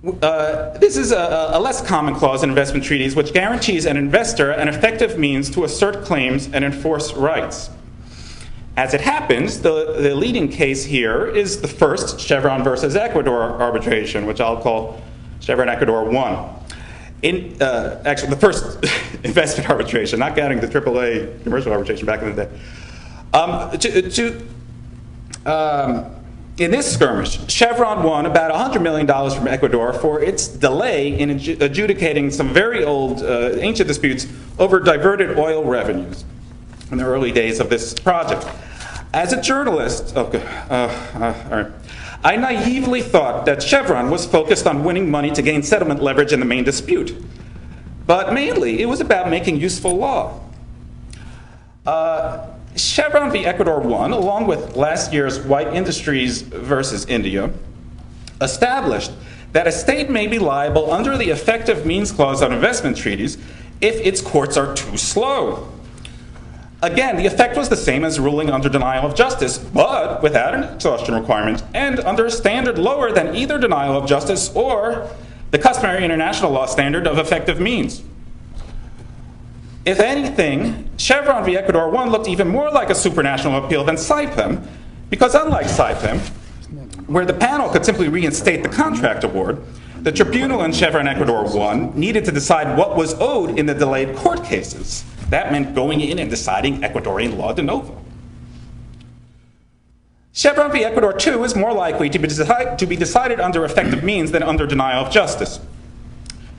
This is a less common clause in investment treaties which guarantees an investor an effective means to assert claims and enforce rights. As it happens, the leading case here is the first Chevron versus Ecuador arbitration, which I'll call Chevron Ecuador 1. Actually, the first investment arbitration, not counting the AAA commercial arbitration back in the day. In this skirmish, Chevron won about $100 million from Ecuador for its delay in adjudicating some very old, ancient disputes over diverted oil revenues in the early days of this project. As a journalist, I naively thought that Chevron was focused on winning money to gain settlement leverage in the main dispute. But mainly, it was about making useful law. Chevron v. Ecuador 1, along with last year's White Industries versus India, established that a state may be liable under the effective means clause on investment treaties if its courts are too slow. Again, the effect was the same as ruling under denial of justice, but without an exhaustion requirement and under a standard lower than either denial of justice or the customary international law standard of effective means. If anything, Chevron v. Ecuador 1 looked even more like a supranational appeal than Saipem, because unlike Saipem, where the panel could simply reinstate the contract award, the tribunal in Chevron Ecuador 1 needed to decide what was owed in the delayed court cases. That meant going in and deciding Ecuadorian law de novo. Chevron v. Ecuador 2 is more likely to be decided under effective means than under denial of justice.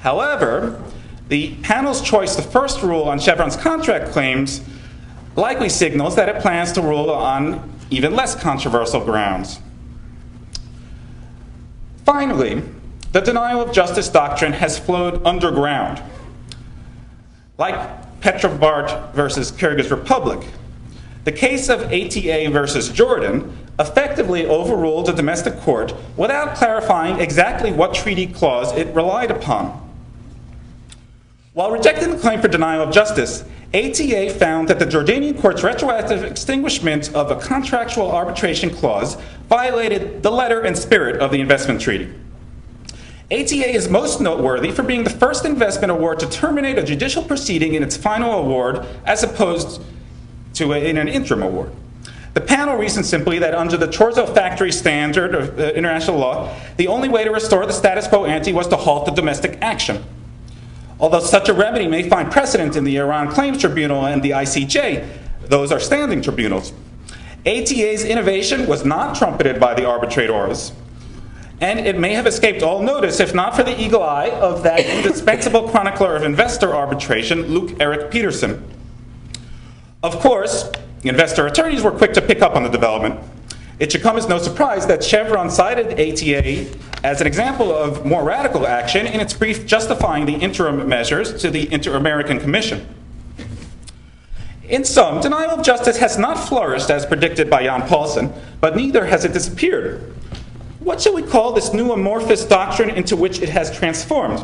However, the panel's choice to first rule on Chevron's contract claims likely signals that it plans to rule on even less controversial grounds. Finally, the denial of justice doctrine has flowed underground. Like Petrobart versus Kyrgyz Republic, the case of ATA versus Jordan effectively overruled a domestic court without clarifying exactly what treaty clause it relied upon. While rejecting the claim for denial of justice, ATA found that the Jordanian court's retroactive extinguishment of a contractual arbitration clause violated the letter and spirit of the investment treaty. ATA is most noteworthy for being the first investment award to terminate a judicial proceeding in its final award as opposed to in an interim award. The panel reasoned simply that under the Chorzo Factory standard of international law, the only way to restore the status quo ante was to halt the domestic action. Although such a remedy may find precedent in the Iran Claims Tribunal and the ICJ, those are standing tribunals. ATA's innovation was not trumpeted by the arbitrators, and it may have escaped all notice if not for the eagle eye of that indispensable chronicler of investor arbitration, Luke Eric Peterson. Of course, investor attorneys were quick to pick up on the development. It should come as no surprise that Chevron cited ATA as an example of more radical action in its brief justifying the interim measures to the Inter-American Commission. In sum, denial of justice has not flourished as predicted by Jan Paulsen, but neither has it disappeared. What shall we call this new amorphous doctrine into which it has transformed?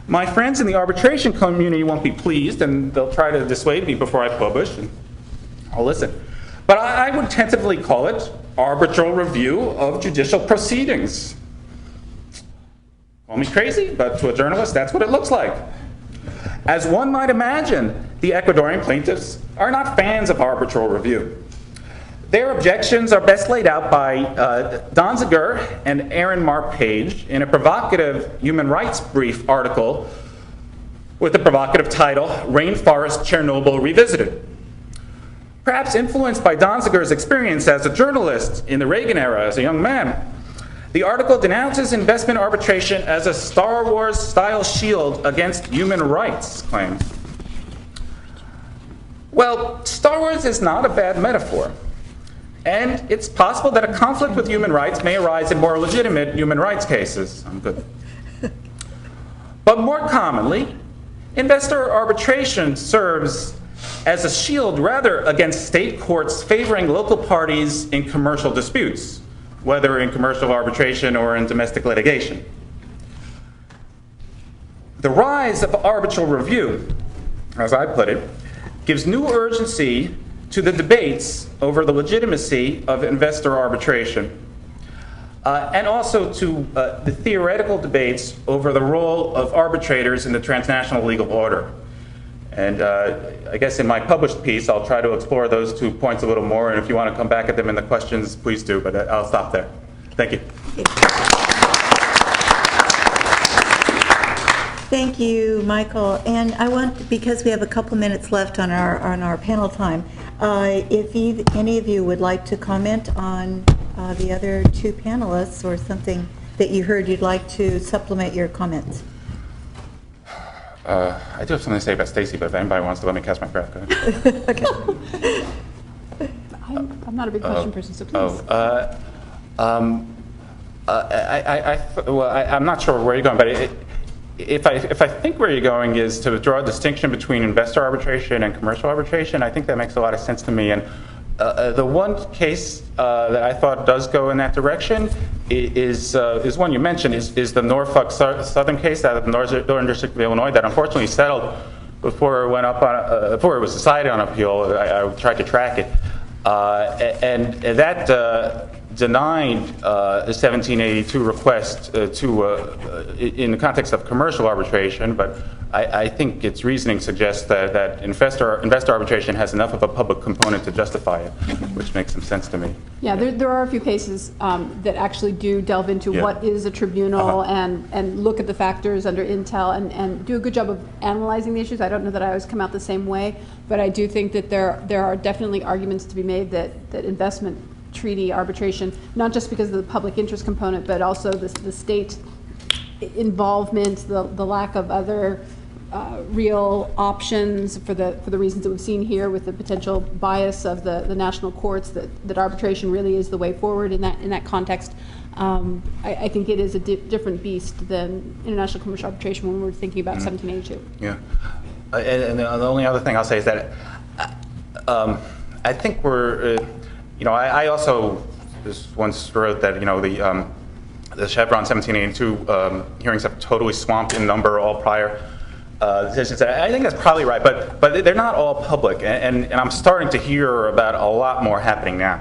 My friends in the arbitration community won't be pleased, and they'll try to dissuade me before I publish, and I'll listen. But I would tentatively call it arbitral review of judicial proceedings. Call me crazy, but to a journalist, that's what it looks like. As one might imagine, the Ecuadorian plaintiffs are not fans of arbitral review. Their objections are best laid out by Donziger and Aaron Mark Page in a provocative human rights brief article with the provocative title, Rainforest Chernobyl Revisited. Perhaps influenced by Donziger's experience as a journalist in the Reagan era as a young man, the article denounces investment arbitration as a Star Wars-style shield against human rights claims. Well, Star Wars is not a bad metaphor, and it's possible that a conflict with human rights may arise in more legitimate human rights cases. I'm good. But more commonly, investor arbitration serves as a shield rather against state courts favoring local parties in commercial disputes, whether in commercial arbitration or in domestic litigation. The rise of arbitral review, as I put it, gives new urgency to the debates over the legitimacy of investor arbitration, and also to the theoretical debates over the role of arbitrators in the transnational legal order. And I guess in my published piece, I'll try to explore those 2 points a little more, and if you want to come back at them in the questions, please do, but I'll stop there. Thank you. Thank you, Michael. And I want, because we have a couple minutes left on our panel time, if any of you would like to comment on the other 2 panelists or something that you heard you'd like to supplement your comments. I do have something to say about Stacy, but if anybody wants to let me catch my breath, go ahead. Okay. I'm not a big question person, so please. I'm not sure where you're going, but if I think where you're going is to draw a distinction between investor arbitration and commercial arbitration, I think that makes a lot of sense to me. And the one case that I thought does go in that direction is one you mentioned, is the Norfolk Southern case out of the Northern District of Illinois that unfortunately settled before it went up on, before it was decided on appeal. I tried to track it, and that denied the 1782 request in the context of commercial arbitration, but I think its reasoning suggests that investor arbitration has enough of a public component to justify it, which makes some sense to me. Yeah, there are a few cases that actually do delve into what is a tribunal and look at the factors under Intel and do a good job of analyzing the issues. I don't know that I always come out the same way, but I do think that there are definitely arguments to be made that investment treaty arbitration, not just because of the public interest component, but also the state involvement, the lack of other real options for the reasons that we've seen here with the potential bias of the national courts, that arbitration really is the way forward in that context. I think it is a different beast than international commercial arbitration when we're thinking about 1782. Yeah, and the only other thing I'll say is that I think we're, I also once wrote that, the Chevron 1782 hearings have totally swamped in number all prior decisions. I think that's probably right, but they're not all public, and I'm starting to hear about a lot more happening now.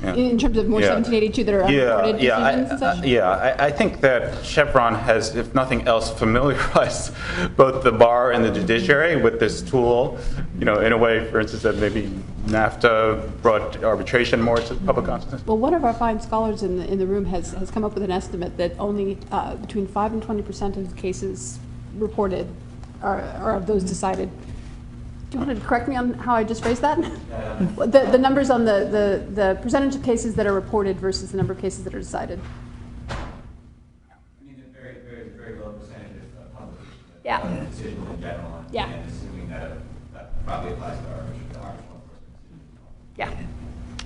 Yeah. In terms of more 1782 that are unreported decisions and such? I think that Chevron has, if nothing else, familiarized both the bar and the judiciary with this tool, in a way, for instance, that maybe NAFTA brought arbitration more to public consciousness. Well, one of our fine scholars in the room has come up with an estimate that only between 5 and 20% of the cases reported are of those decided. Do you want to correct me on how I just phrased that? The numbers on the percentage of cases that are reported versus the number of cases that are decided. I mean, a very, very, very low percentage of public decisions in general. Yeah. And assuming that probably applies to our enforcement. Yeah.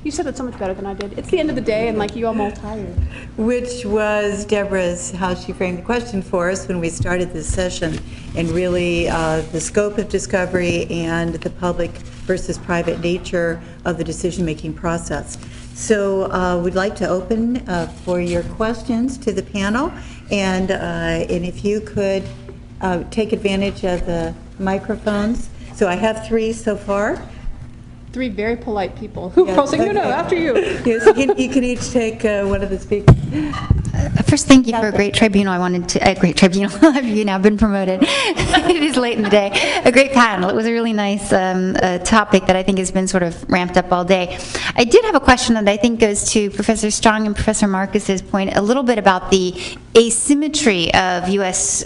You said it so much better than I did. It's the end of the day, and I'm all tired. Which was Deborah's, how she framed the question for us when we started this session, and really the scope of discovery and the public versus private nature of the decision-making process. So we'd like to open for your questions to the panel, and if you could take advantage of the microphones. So I have 3 so far. 3 very polite people who Yes, are saying, okay. no, after you. Yes, you can each take one of the speakers. First, thank you for a great tribunal. I wanted to, a great tribunal. Have you now been promoted? It is late in the day. A great panel. It was a really nice topic that I think has been sort of ramped up all day. I did have a question that I think goes to Professor Strong and Professor Marcus's point a little bit about the asymmetry of U.S.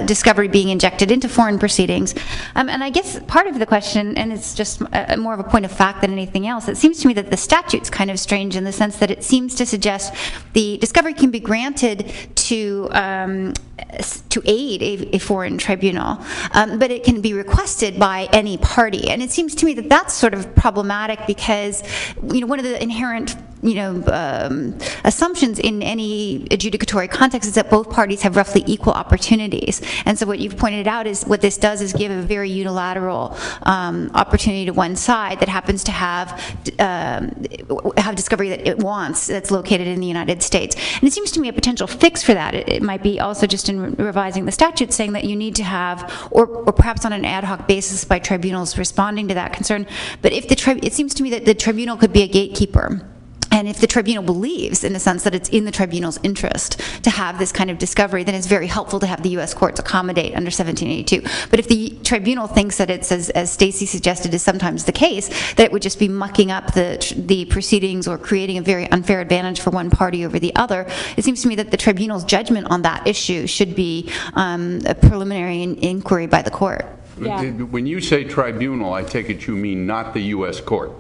discovery being injected into foreign proceedings. And I guess part of the question, and it's just more of a point of fact than anything else, it seems to me that the statute's kind of strange in the sense that it seems to suggest the discovery can be granted to aid a foreign tribunal, but it can be requested by any party. And it seems to me that that's sort of problematic because, one of the inherent, assumptions in any adjudicatory context is that both parties have roughly equal opportunities. And so what you've pointed out is what this does is give a very unilateral opportunity to one side that happens to have discovery that it wants that's located in the United States. And it seems to me a potential fix for that. It might be also just in revising the statute saying that you need to have, or perhaps on an ad hoc basis by tribunals responding to that concern. But if it seems to me that the tribunal could be a gatekeeper. And if the tribunal believes, in the sense that it's in the tribunal's interest to have this kind of discovery, then it's very helpful to have the U.S. courts accommodate under 1782. But if the tribunal thinks that it's, as Stacy suggested is sometimes the case, that it would just be mucking up the proceedings or creating a very unfair advantage for one party over the other, it seems to me that the tribunal's judgment on that issue should be a preliminary inquiry by the court. Yeah. When you say tribunal, I take it you mean not the U.S. court.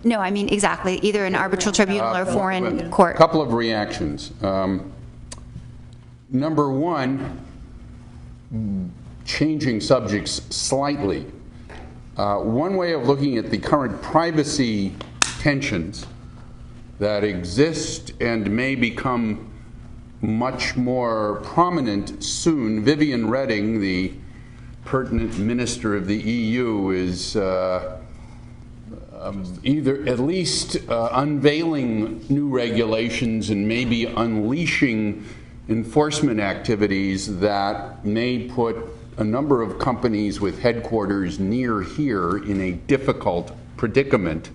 No, I mean exactly, either an arbitral tribunal or foreign court. A couple of reactions. Number one, changing subjects slightly. One way of looking at the current privacy tensions that exist and may become much more prominent soon, Viviane Reding, the pertinent minister of the EU, is either at least unveiling new regulations and maybe unleashing enforcement activities that may put a number of companies with headquarters near here in a difficult predicament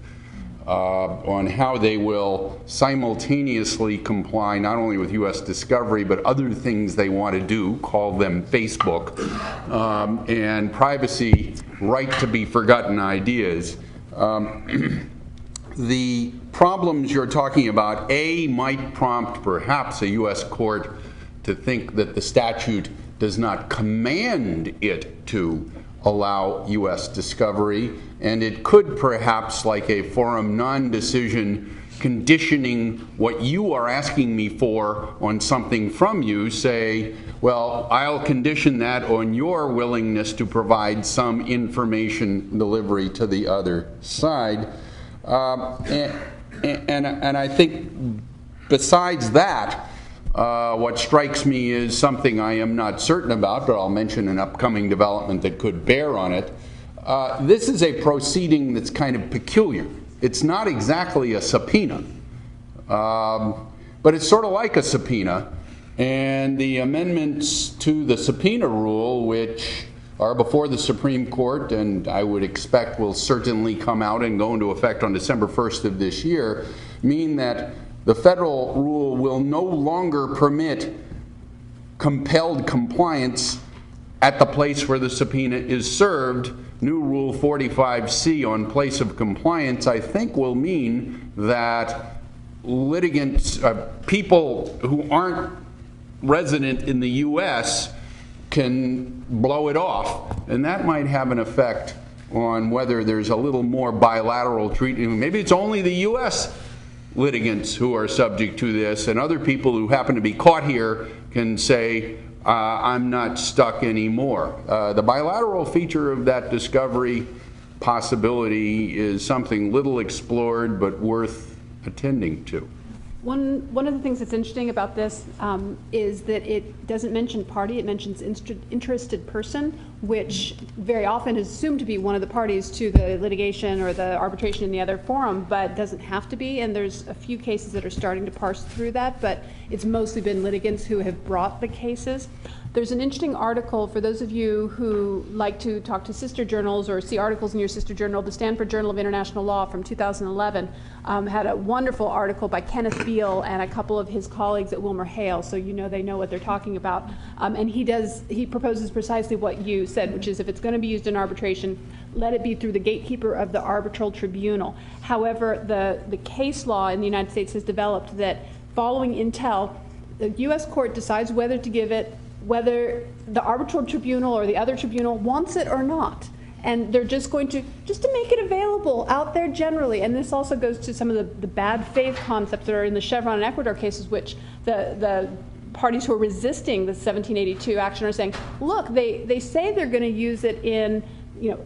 on how they will simultaneously comply not only with U.S. discovery but other things they want to do, call them Facebook, and privacy right to be forgotten ideas. The problems you're talking about, might prompt perhaps a U.S. court to think that the statute does not command it to allow U.S. discovery, and it could perhaps, like a forum non-decision, conditioning what you are asking me for on something from you, say, well, I'll condition that on your willingness to provide some information delivery to the other side. And I think besides that, what strikes me is something I am not certain about, but I'll mention an upcoming development that could bear on it. This is a proceeding that's kind of peculiar. It's not exactly a subpoena, but it's sort of like a subpoena. And the amendments to the subpoena rule, which are before the Supreme Court and I would expect will certainly come out and go into effect on December 1st of this year, mean that the federal rule will no longer permit compelled compliance at the place where the subpoena is served. New Rule 45C on place of compliance, I think, will mean that litigants, people who aren't resident in the U.S. can blow it off, and that might have an effect on whether there's a little more bilateral treatment. Maybe it's only the U.S. litigants who are subject to this, and other people who happen to be caught here can say, I'm not stuck anymore. The bilateral feature of that discovery possibility is something little explored but worth attending to. One of the things that's interesting about this is that it doesn't mention party, it mentions interested person, which very often is assumed to be one of the parties to the litigation or the arbitration in the other forum, but doesn't have to be, and there's a few cases that are starting to parse through that, but it's mostly been litigants who have brought the cases. There's an interesting article for those of you who like to talk to sister journals or see articles in your sister journal. The Stanford Journal of International Law from 2011 had a wonderful article by Kenneth Beale and a couple of his colleagues at WilmerHale, so you know they know what they're talking about. And he proposes precisely what you said, which is if it's going to be used in arbitration, let it be through the gatekeeper of the arbitral tribunal. However, the case law in the United States has developed that following Intel, the U.S. court decides whether to give it, whether the arbitral tribunal or the other tribunal wants it or not. And they're just going to make it available out there generally. And this also goes to some of the bad faith concepts that are in the Chevron and Ecuador cases, which the parties who are resisting the 1782 action are saying, look, they say they're going to use it in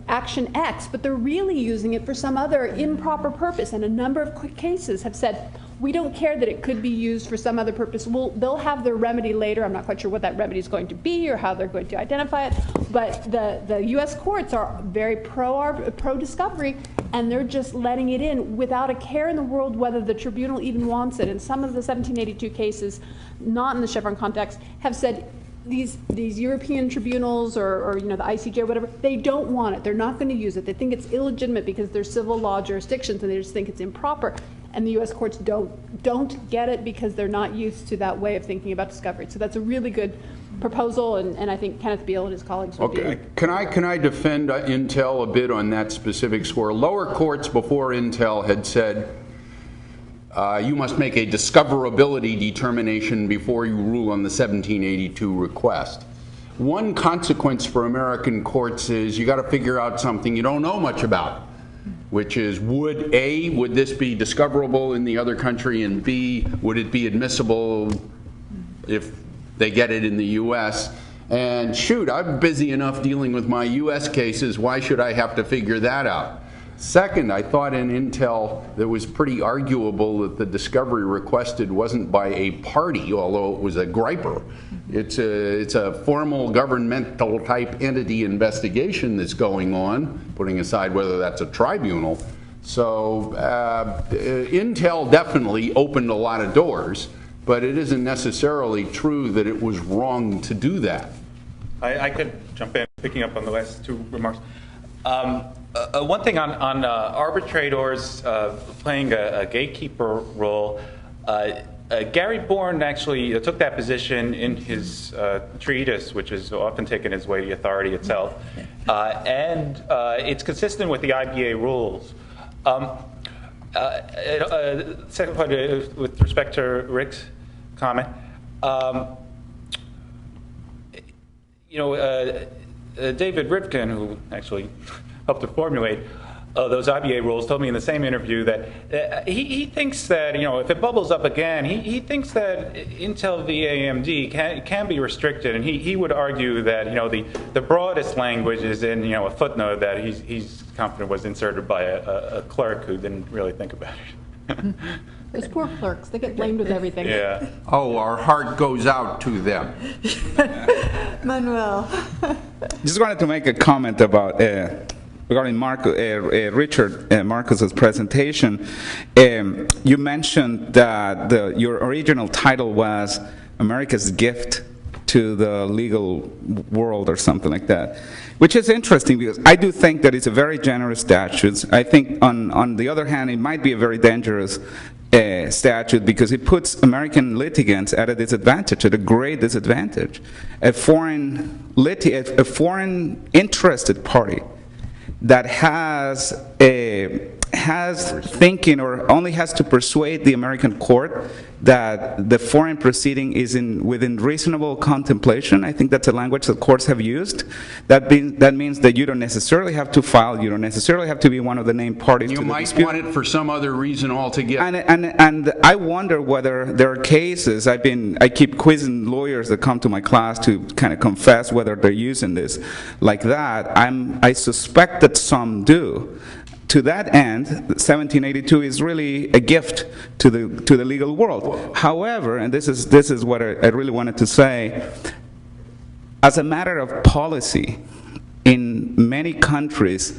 action X, but they're really using it for some other improper purpose. And a number of cases have said, we don't care that it could be used for some other purpose. They'll have their remedy later. I'm not quite sure what that remedy is going to be or how they're going to identify it. But the U.S. courts are very pro-discovery, and they're just letting it in without a care in the world whether the tribunal even wants it. And some of the 1782 cases, not in the Chevron context, have said these European tribunals or the ICJ or whatever, they don't want it. They're not going to use it. They think it's illegitimate because they're civil law jurisdictions, and they just think it's improper. And the U.S. courts don't get it because they're not used to that way of thinking about discovery. So that's a really good proposal, and I think Kenneth Beale and his colleagues would be. Can I defend Intel a bit on that specific score? Lower courts before Intel had said you must make a discoverability determination before you rule on the 1782 request. One consequence for American courts is you got to figure out something you don't know much about, which is would this be discoverable in the other country, and B, would it be admissible if they get it in the U.S.? And shoot, I'm busy enough dealing with my U.S. cases. Why should I have to figure that out? Second, I thought in Intel that was pretty arguable that the discovery requested wasn't by a party, although it was a griper. It's a formal governmental type entity investigation that's going on, putting aside whether that's a tribunal. So Intel definitely opened a lot of doors, but it isn't necessarily true that it was wrong to do that. I could jump in, picking up on the last two remarks. One thing on arbitrators playing a gatekeeper role, Gary Bourne actually took that position in his treatise, which is often taken as weighty authority itself, and it's consistent with the IBA rules. Second point, with respect to Rick's comment, David Rivkin, who actually helped to formulate those IBA rules, told me in the same interview that he thinks that, if it bubbles up again, he thinks that Intel v. AMD can be restricted, and he would argue that, the broadest language is in, a footnote that he's confident was inserted by a clerk who didn't really think about it. Those poor clerks, they get blamed with everything. Yeah. Oh, our heart goes out to them. Manuel. Just wanted to make a comment about regarding Richard Marcus's presentation. You mentioned that your original title was America's Gift to the Legal World or something like that, which is interesting because I do think that it's a very generous statute. I think on the other hand, it might be a very dangerous statute because it puts American litigants at a disadvantage, at a great disadvantage. A foreign interested party that has thinking or only has to persuade the American court that the foreign proceeding is within reasonable contemplation. I think that's a language that courts have used. That means that you don't necessarily have to file, you don't necessarily have to be one of the named parties to the dispute. You might want it for some other reason altogether. And I wonder whether there are cases, I keep quizzing lawyers that come to my class to kind of confess whether they're using this like that. I suspect that some do. To that end, 1782 is really a gift to the legal world. However, and this is what I really wanted to say, as a matter of policy, in many countries,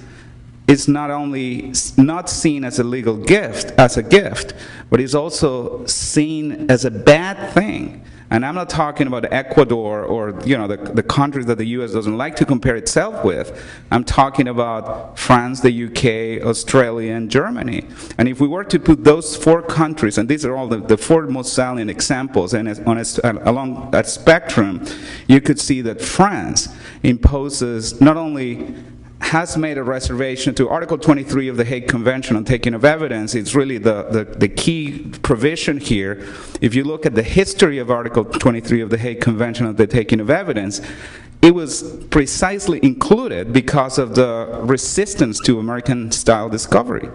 it's not only not seen as a legal gift, but it's also seen as a bad thing. And I'm not talking about Ecuador or the countries that the U.S. doesn't like to compare itself with. I'm talking about France, the UK, Australia, and Germany. And if we were to put those 4 countries, and these are all the 4 most salient examples, and along that spectrum, you could see that France imposes not only has made a reservation to Article 23 of the Hague Convention on taking of evidence. It's really the key provision here. If you look at the history of Article 23 of the Hague Convention on the taking of evidence, it was precisely included because of the resistance to American-style discovery.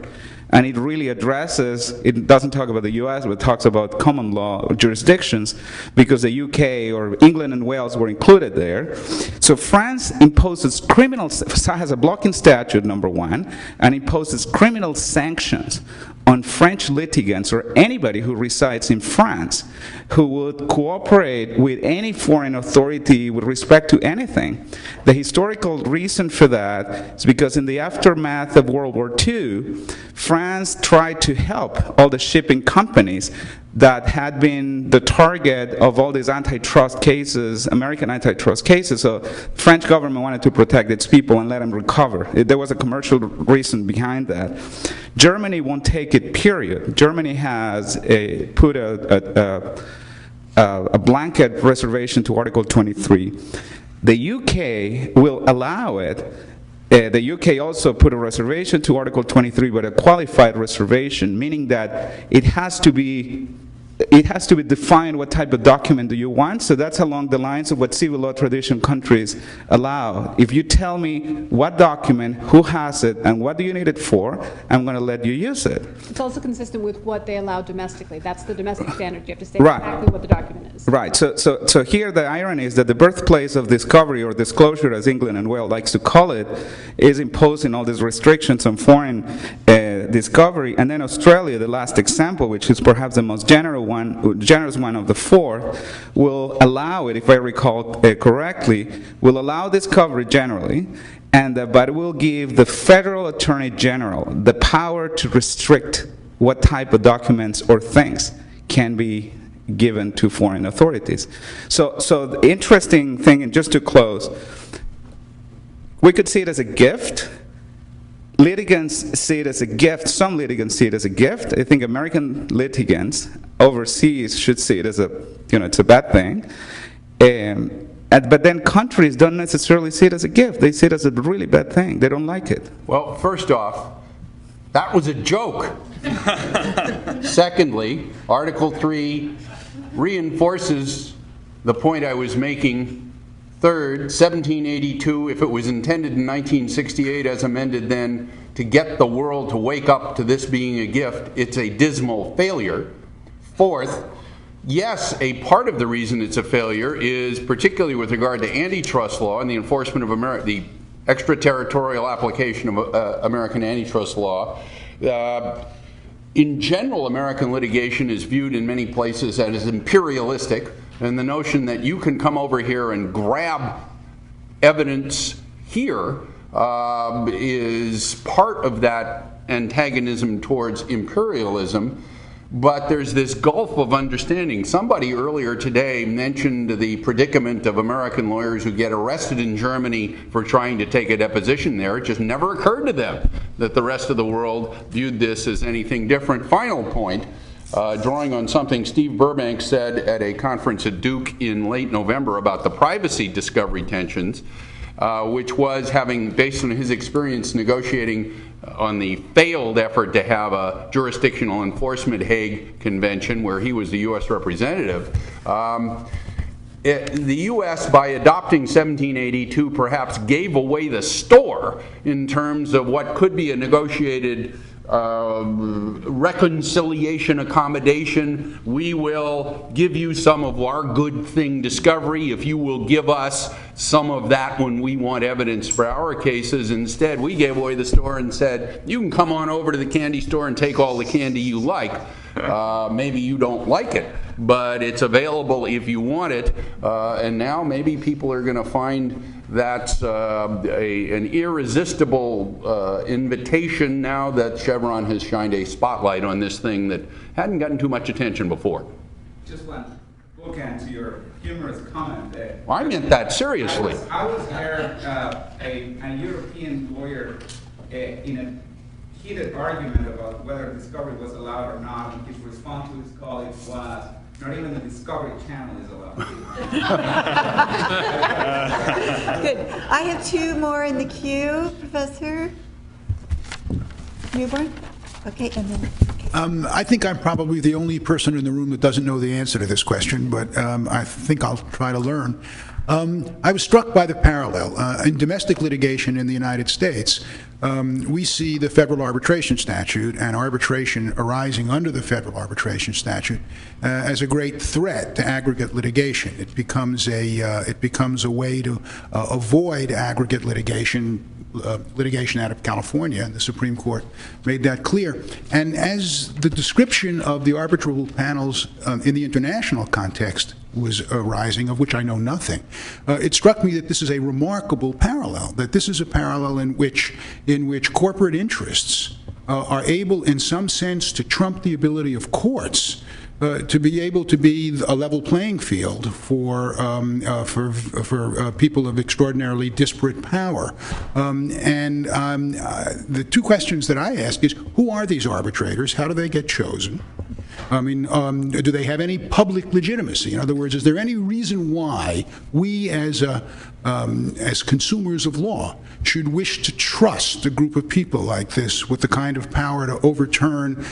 And it really addresses, it doesn't talk about the US, but it talks about common law jurisdictions, because the UK or England and Wales were included there. So France imposes has a blocking statute, number 1, and imposes criminal sanctions on French litigants or anybody who resides in France who would cooperate with any foreign authority with respect to anything. The historical reason for that is because in the aftermath of World War II, France tried to help all the shipping companies that had been the target of all these antitrust cases, American antitrust cases. So the French government wanted to protect its people and let them recover. There was a commercial reason behind that. Germany won't take it, period. Germany has put a blanket reservation to Article 23. The UK will allow it. The UK also put a reservation to Article 23, but a qualified reservation, meaning that it has to be defined what type of document do you want. So that's along the lines of what civil law tradition countries allow. If you tell me what document, who has it, and what do you need it for, I'm going to let you use it. It's also consistent with what they allow domestically. That's the domestic standard. You have to say Right. exactly what the document is. Right. So here the irony is that the birthplace of discovery, or disclosure as England and Wales likes to call it, is imposing all these restrictions on foreign discovery. And then Australia, the last example, which is perhaps the most generous one of the 4, will allow it, if I recall correctly, will allow discovery generally, but it will give the federal attorney general the power to restrict what type of documents or things can be given to foreign authorities. So the interesting thing, and just to close, we could see it as a gift. Litigants see it as a gift. Some litigants see it as a gift. I think American litigants overseas should see it as it's a bad thing. But then countries don't necessarily see it as a gift. They see it as a really bad thing. They don't like it. Well, first off, that was a joke. Secondly, Article 3 reinforces the point I was making. Third, 1782, if it was intended in 1968 as amended then to get the world to wake up to this being a gift, it's a dismal failure. Fourth, yes, a part of the reason it's a failure is particularly with regard to antitrust law and the enforcement of the extraterritorial application of American antitrust law. In general, American litigation is viewed in many places as imperialistic, and the notion that you can come over here and grab evidence here is part of that antagonism towards imperialism. But there's this gulf of understanding. Somebody earlier today mentioned the predicament of American lawyers who get arrested in Germany for trying to take a deposition there. It just never occurred to them that the rest of the world viewed this as anything different. Final point, drawing on something Steve Burbank said at a conference at Duke in late November about the privacy discovery tensions, which was having, based on his experience negotiating on the failed effort to have a jurisdictional enforcement Hague Convention where he was the U.S. representative. The U.S., by adopting 1782, perhaps gave away the store in terms of what could be a negotiated reconciliation accommodation. We will give you some of our good thing discovery if you will give us some of that when we want evidence for our cases. Instead, we gave away the store and said, you can come on over to the candy store and take all the candy you like. Maybe you don't like it, but it's available if you want it. And now maybe people are going to find that's an irresistible invitation now that Chevron has shined a spotlight on this thing that hadn't gotten too much attention before. Just one. and to your humorous comment. I meant that seriously. I was there, a European lawyer in a heated argument about whether discovery was allowed or not, and his response to his colleagues was, not even the Discovery Channel is allowed. Good. I have two more in the queue, Professor Newborn. Okay, and then. I think I'm probably the only person in the room that doesn't know the answer to this question, but I think I'll try to learn. I was struck by the parallel. In domestic litigation in the United States, we see the federal arbitration statute and arbitration arising under the federal arbitration statute as a great threat to aggregate litigation. It becomes a way to avoid aggregate litigation out of California, and the Supreme Court made that clear. And as the description of the arbitral panels in the international context was arising, of which I know nothing, it struck me that this is a remarkable parallel, that this is a parallel in which corporate interests are able, in some sense, to trump the ability of courts to be able to be a level playing field for people of extraordinarily disparate power. The two questions that I ask is, who are these arbitrators? How do they get chosen? I mean, do they have any public legitimacy? In other words, is there any reason why we, as consumers of law, should wish to trust a group of people like this with the kind of power to overturn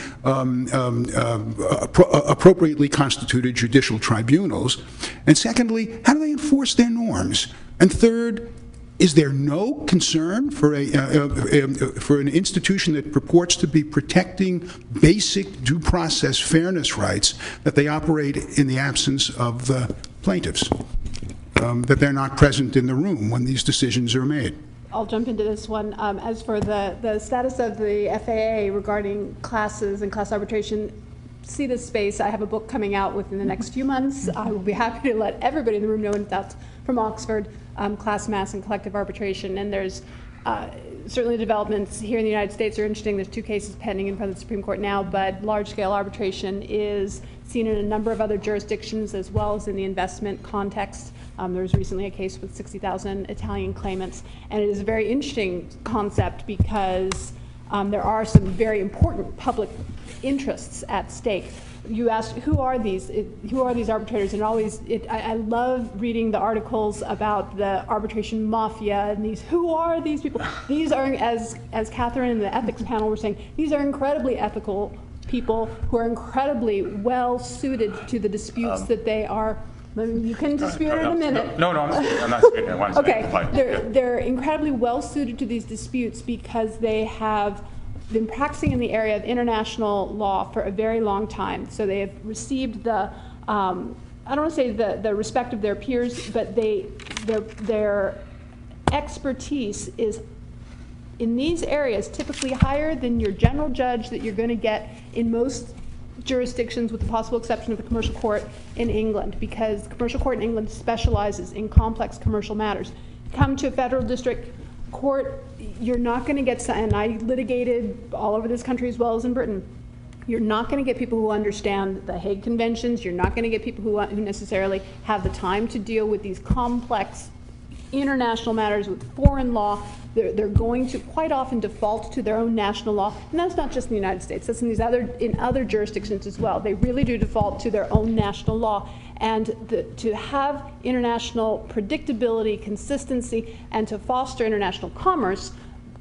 appropriately constituted judicial tribunals? And secondly, how do they enforce their norms? And third, is there no concern for an institution that purports to be protecting basic due process fairness rights that they operate in the absence of the plaintiffs, that they're not present in the room when these decisions are made? I'll jump into this one. As for the status of the FAA regarding classes and class arbitration, see this space. I have a book coming out within the next few months. I will be happy to let everybody in the room know, and that's from Oxford, class, mass, and collective arbitration. And there's certainly developments here in the United States are interesting. There's 2 cases pending in front of the Supreme Court now, but large-scale arbitration is seen in a number of other jurisdictions as well as in the investment context. There was recently a case with 60,000 Italian claimants, and it is a very interesting concept because there are some very important public interests at stake. You asked, who are these arbitrators? And I love reading the articles about the arbitration mafia and who are these people? These are, as Catherine and the ethics panel were saying, these are incredibly ethical people who are incredibly well suited to the disputes that they are. You can dispute it in a minute. No, I'm not disputing it. Okay, they're incredibly well suited to these disputes because they have been practicing in the area of international law for a very long time. So they have received the, I don't want to say the respect of their peers, but their expertise is in these areas typically higher than your general judge that you're going to get in most jurisdictions, with the possible exception of the commercial court in England, because the commercial court in England specializes in complex commercial matters. Come to a federal district court, you're not going to get, and I litigated all over this country as well as in Britain, you're not going to get people who understand the Hague Conventions. You're not going to get people who necessarily have the time to deal with these complex international matters with foreign law. They're going to quite often default to their own national law, and that's not just in the United States. That's in other jurisdictions as well. They really do default to their own national law. And to have international predictability, consistency, and to foster international commerce,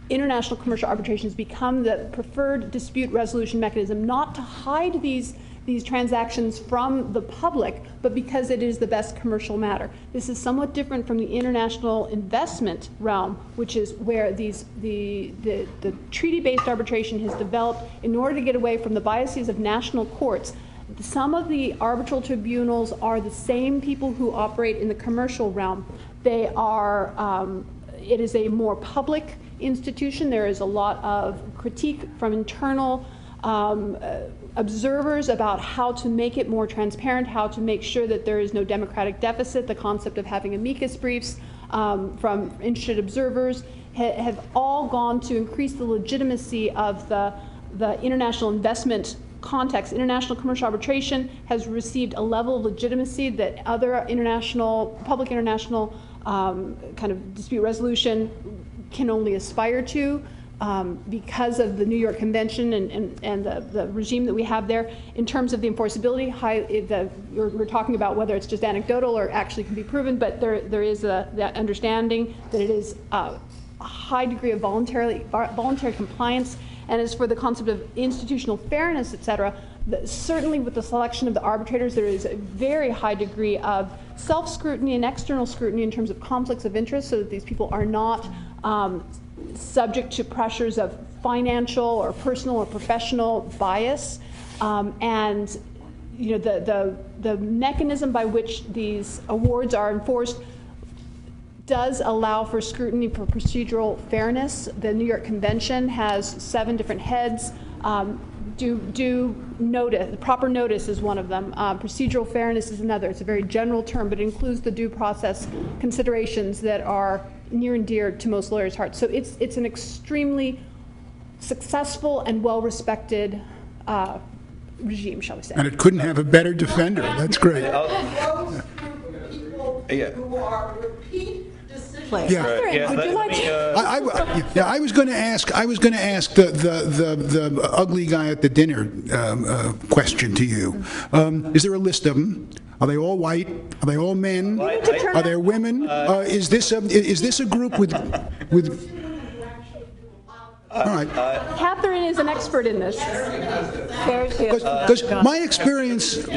international commercial arbitration has become the preferred dispute resolution mechanism, not to hide these transactions from the public, but because it is the best commercial matter. This is somewhat different from the international investment realm, which is where the treaty-based arbitration has developed in order to get away from the biases of national courts. Some of the arbitral tribunals are the same people who operate in the commercial realm. They are, it is a more public institution. There is a lot of critique from internal observers about how to make it more transparent, how to make sure that there is no democratic deficit. The concept of having amicus briefs from interested observers have all gone to increase the legitimacy of the international investment context, international commercial arbitration has received a level of legitimacy that other public international kind of dispute resolution can only aspire to. Because of the New York Convention and the regime that we have there. In terms of the enforceability, we're talking about whether it's just anecdotal or actually can be proven, but there is that understanding that it is a high degree of voluntary compliance. And as for the concept of institutional fairness, et cetera, certainly with the selection of the arbitrators, there is a very high degree of self-scrutiny and external scrutiny in terms of conflicts of interest, so that these people are not subject to pressures of financial or personal or professional bias, and the mechanism by which these awards are enforced does allow for scrutiny for procedural fairness. The New York Convention has 7 different heads. Due notice, proper notice is one of them. Procedural fairness is another. It's a very general term, but it includes the due process considerations that are near and dear to most lawyers' hearts. So it's an extremely successful and well-respected regime, shall we say. And it couldn't have a better defender. That's great. Who are repeat decisions. Yeah. Would you like to? I was going to ask the ugly guy at the dinner question to you. Is there a list of them? Are they all white? Are they all men? Are there women? Is this a group with? All right. Catherine is an expert in this. Because my experience,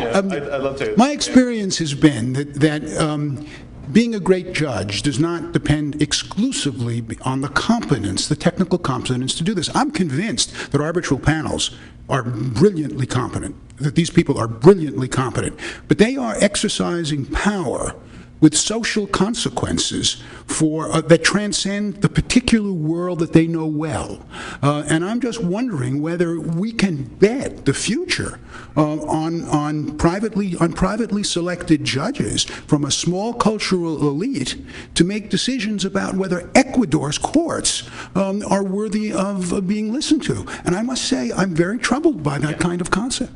my experience has been that being a great judge does not depend exclusively on the competence, the technical competence to do this. I'm convinced that arbitral panels are brilliantly competent, that these people are brilliantly competent, but they are exercising power with social consequences that transcend the particular world that they know well. And I'm just wondering whether we can bet the future on privately selected judges from a small cultural elite to make decisions about whether Ecuador's courts are worthy of being listened to. And I must say, I'm very troubled by that kind of concept.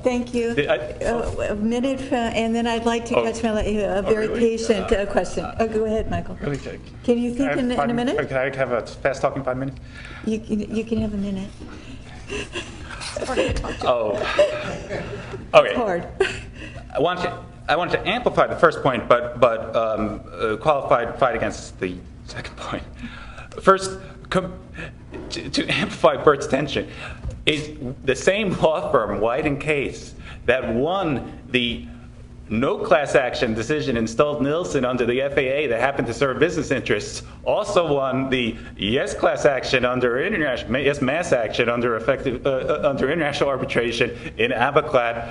Thank you. A minute, and then I'd like to catch a very patient question. Oh, go ahead, Michael. Really quick. Can you think in a minute? Can I have a fast talking 5 minutes? You can have a minute. Oh. Okay. It's hard. I want to amplify the first point, but qualified fight against the second point. First, to amplify Bert's tension, is the same law firm, White & Case, that won the no class action decision in Stolt-Nielsen under the FAA that happened to serve business interests, also won the yes class action under yes mass action under under international arbitration in Abaclat,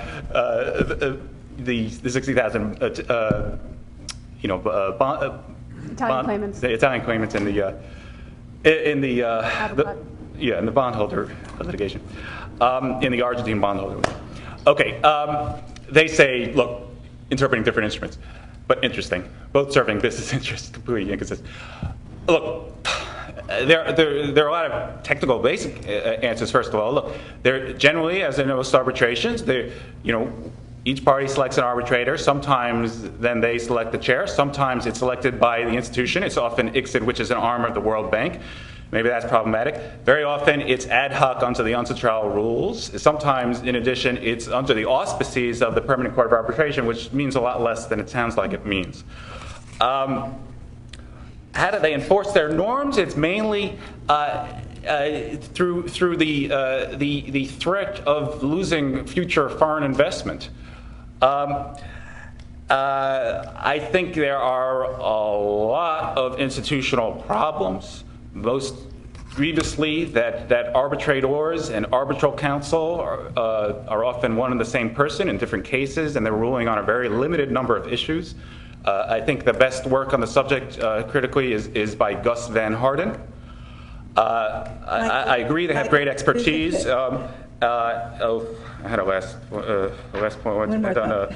the 60,000 Italian claimants. The Italian claimants in the bondholder litigation, in the Argentine bondholder. Okay, they say, look, interpreting different instruments, but interesting. Both serving business interests, completely inconsistent. Look, there are a lot of technical basic answers. First of all, look, they're generally, as in most arbitrations, each party selects an arbitrator. Sometimes then they select the chair. Sometimes it's selected by the institution. It's often ICSID, which is an arm of the World Bank. Maybe that's problematic. Very often it's ad hoc under the UNCITRAL rules. Sometimes, in addition, it's under the auspices of the Permanent Court of Arbitration, which means a lot less than it sounds like it means. How do they enforce their norms? It's mainly through the threat of losing future foreign investment. I think there are a lot of institutional problems. Most grievously, that arbitrators and arbitral counsel are often one and the same person in different cases, and they're ruling on a very limited number of issues. I think the best work on the subject, critically, is by Gus Van Harden. I agree they have great expertise. I had a last point. One more thought.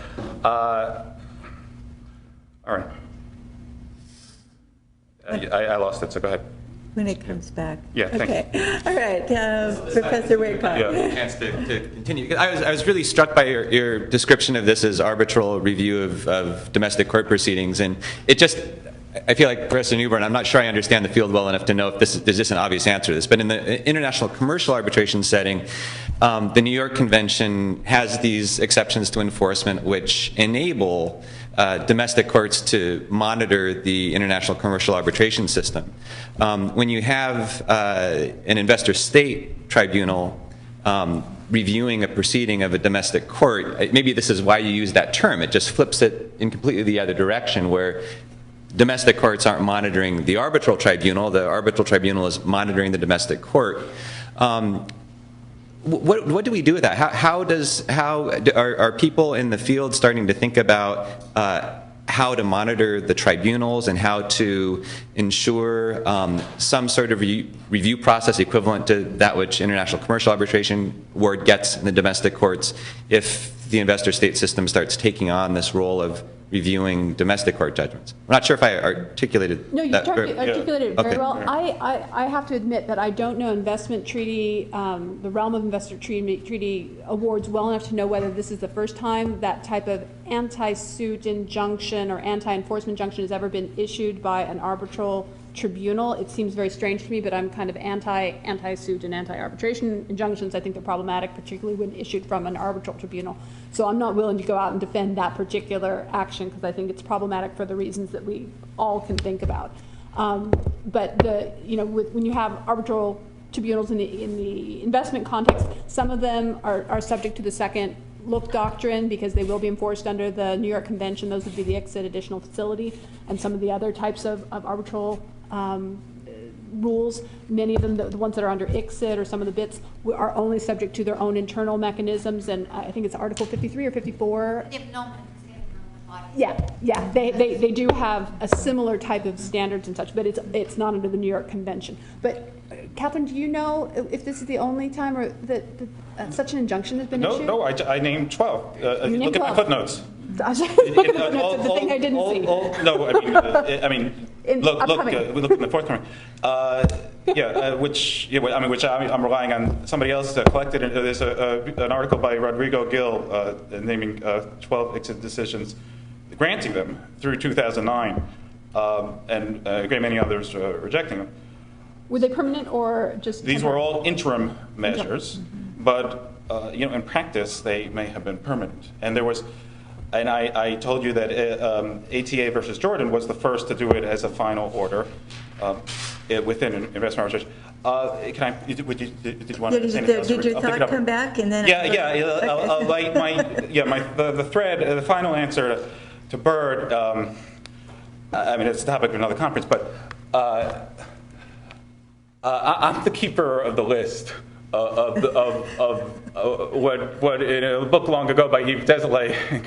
All right. I lost it, so go ahead. when it comes back. Yeah, thank okay. All right, Professor Waycott. Yeah, chance to continue. I was really struck by your description of this as arbitral review of domestic court proceedings, and it just, I feel like Professor Newbern, I'm not sure I understand the field well enough to know if there's just an obvious answer to this, but in the international commercial arbitration setting, the New York Convention has these exceptions to enforcement which enable domestic courts to monitor the international commercial arbitration system. When you have an investor state tribunal reviewing a proceeding of a domestic court, maybe this is why you use that term, it just flips it in completely the other direction, where domestic courts aren't monitoring the arbitral tribunal is monitoring the domestic court. What do we do with that? Are people in the field starting to think about how to monitor the tribunals and how to ensure some sort of review process equivalent to that which international commercial arbitration ward gets in the domestic courts if the investor state system starts taking on this role of reviewing domestic court judgments? I'm not sure if I articulated that. No, you articulated it very Okay. well. I have to admit that I don't know investment treaty, the realm of investor treaty awards well enough to know whether this is the first time that type of anti-suit injunction or anti-enforcement injunction has ever been issued by an arbitral tribunal. It seems very strange to me, but I'm kind of anti-suit and anti-arbitration injunctions. I think they're problematic, particularly when issued from an arbitral tribunal. So I'm not willing to go out and defend that particular action because I think it's problematic for the reasons that we all can think about. But when you have arbitral tribunals in the investment context, some of them are subject to the second look doctrine because they will be enforced under the New York Convention. Those would be the ICSID additional facility, and some of the other types of arbitral rules. Many of them, the ones that are under ICSID or some of the bits, are only subject to their own internal mechanisms, and I think it's Article 53 or 54. Yeah, they do have a similar type of standards and such, but it's not under the New York Convention. But Catherine, do you know if this is the only time or that such an injunction has been issued? No, I named 12. Look at my footnotes. I was looking at the notes, the thing I didn't see. No, we look in the forthcoming. Which I'm relying on somebody else to collect it. There's an article by Rodrigo Gil naming 12 ICSID decisions, granting them through 2009, and a great many others rejecting them. Were they permanent or just? These were all interim measures, but in practice they may have been permanent. And there was. And I told you that ATA versus Jordan was the first to do it as a final order within an investment arbitration. Did you want to say anything else? Did your thought come back? And then the thread, the final answer to Bird. It's the topic of another conference, but I'm the keeper of the list. Of what in a book long ago by Yves Desilets and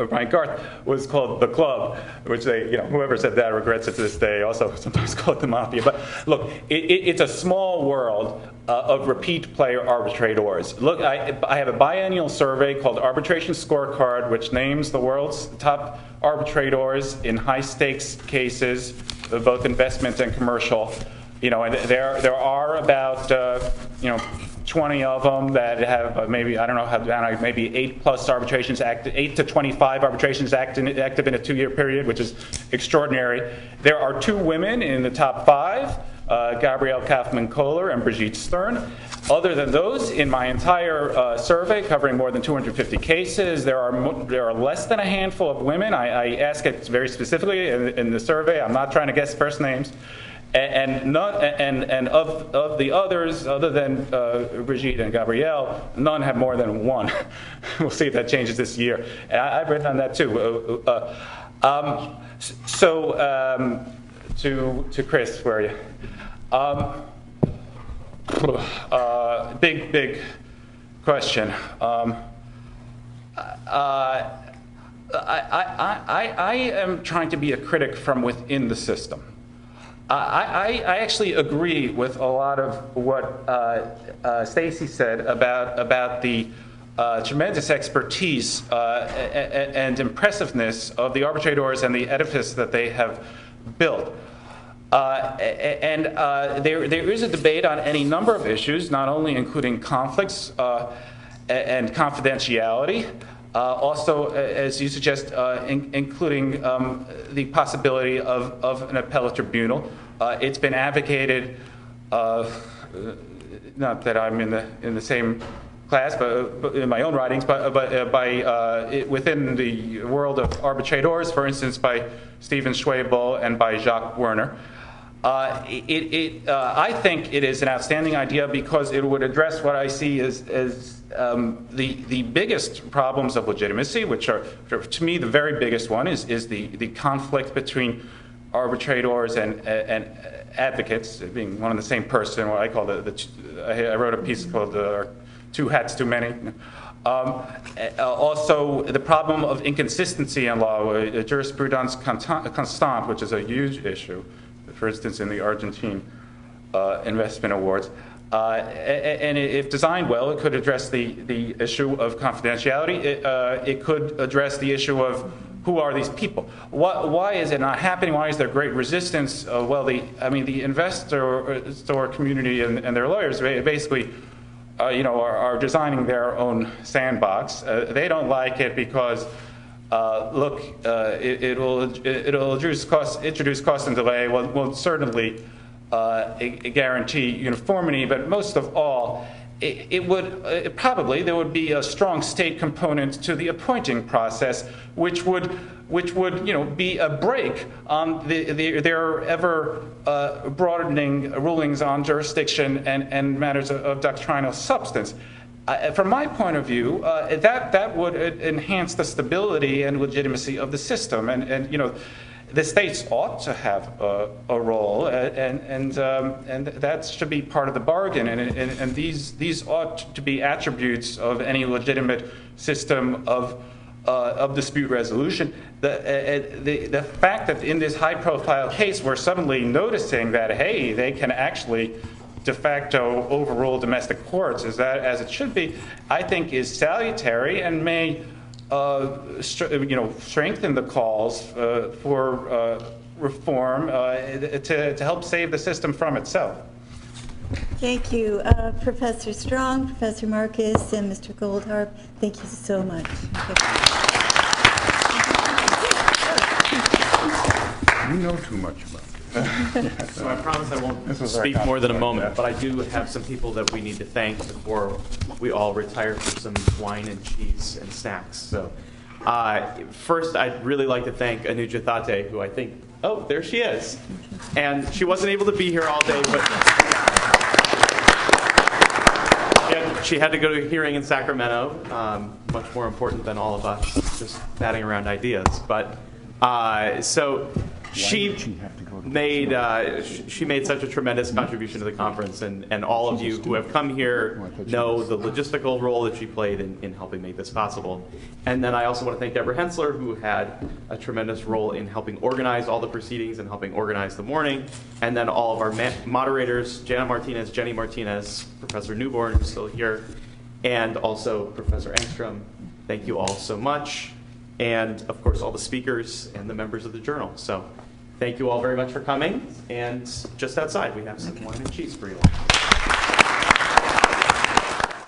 Brian Garth was called The Club, which whoever said that regrets it to this day. Also sometimes call it the Mafia. But look, it's a small world of repeat player arbitrators. Look, I have a biennial survey called Arbitration Scorecard, which names the world's top arbitrators in high stakes cases, both investment and commercial. And there are about 20 of them that have maybe 8 plus arbitrations active, 8 to 25 arbitrations active in a 2-year period, which is extraordinary. There are 2 women in the top 5, Gabrielle Kaufman-Kohler and Brigitte Stern. Other than those, in my entire survey covering more than 250 cases, there are less than a handful of women. I ask it very specifically in the survey. I'm not trying to guess first names. And of the others, other than Brigitte and Gabrielle, none have more than 1. We'll see if that changes this year. And I've written on that too. To Chris, where are you? Big question. I am trying to be a critic from within the system. I actually agree with a lot of what Stacy said about the tremendous expertise and impressiveness of the arbitrators and the edifice that they have built. There is a debate on any number of issues, not only including conflicts and confidentiality, also, as you suggest, including the possibility of an appellate tribunal. It's been advocated, not that I'm in the same class, but in my own writings, but within the world of arbitrators, for instance, by Stephen Schwabel and by Jacques Werner. I think it is an outstanding idea because it would address what I see as the biggest problems of legitimacy, which are, to me, the very biggest one is the conflict between arbitrators and advocates, being one and the same person. What I call I wrote a piece called "Two Hats Too Many." Also, the problem of inconsistency in law, jurisprudence constante, which is a huge issue. For instance, in the Argentine investment awards. And if designed well, it could address the issue of confidentiality. It could address the issue of who are these people? Why is it not happening? Why is there great resistance? Well, the investor community and their lawyers basically are designing their own sandbox. They don't like it because look, it'll introduce cost and delay. Will certainly guarantee uniformity, but most of all, probably there would be a strong state component to the appointing process, which would be a break on their ever broadening rulings on jurisdiction and matters of doctrinal substance. From my point of view, that would enhance the stability and legitimacy of the system, and the states ought to have a role, and that should be part of the bargain, and these ought to be attributes of any legitimate system of dispute resolution. The fact that in this high-profile case we're suddenly noticing that, hey, they can actually de facto overrule domestic courts as it should be, I think is salutary and may strengthen the calls for reform to help save the system from itself. Thank you, Professor Strong, Professor Marcus, and Mr. Goldfarb. Thank you so much. You know too much about this. So I promise I won't speak more than a moment, but I do have some people that we need to thank before we all retire for some wine and cheese and snacks. So first, I'd really like to thank Anuja Thate, who I think, oh, there she is. And she wasn't able to be here all day, but she had to go to a hearing in Sacramento, much more important than all of us just batting around ideas. But so she made such a tremendous contribution to the conference, and all of you who have come here know the logistical role that she played in helping make this possible. And then I also want to thank Deborah Hensler, who had a tremendous role in helping organize all the proceedings and helping organize the morning. And then all of our moderators, Janet Martinez, Jenny Martinez, Professor Newborn, who's still here, and also Professor Engstrom. Thank you all so much. And of course, all the speakers and the members of the journal. So thank you all very much for coming. And just outside, we have some wine and cheese for you all.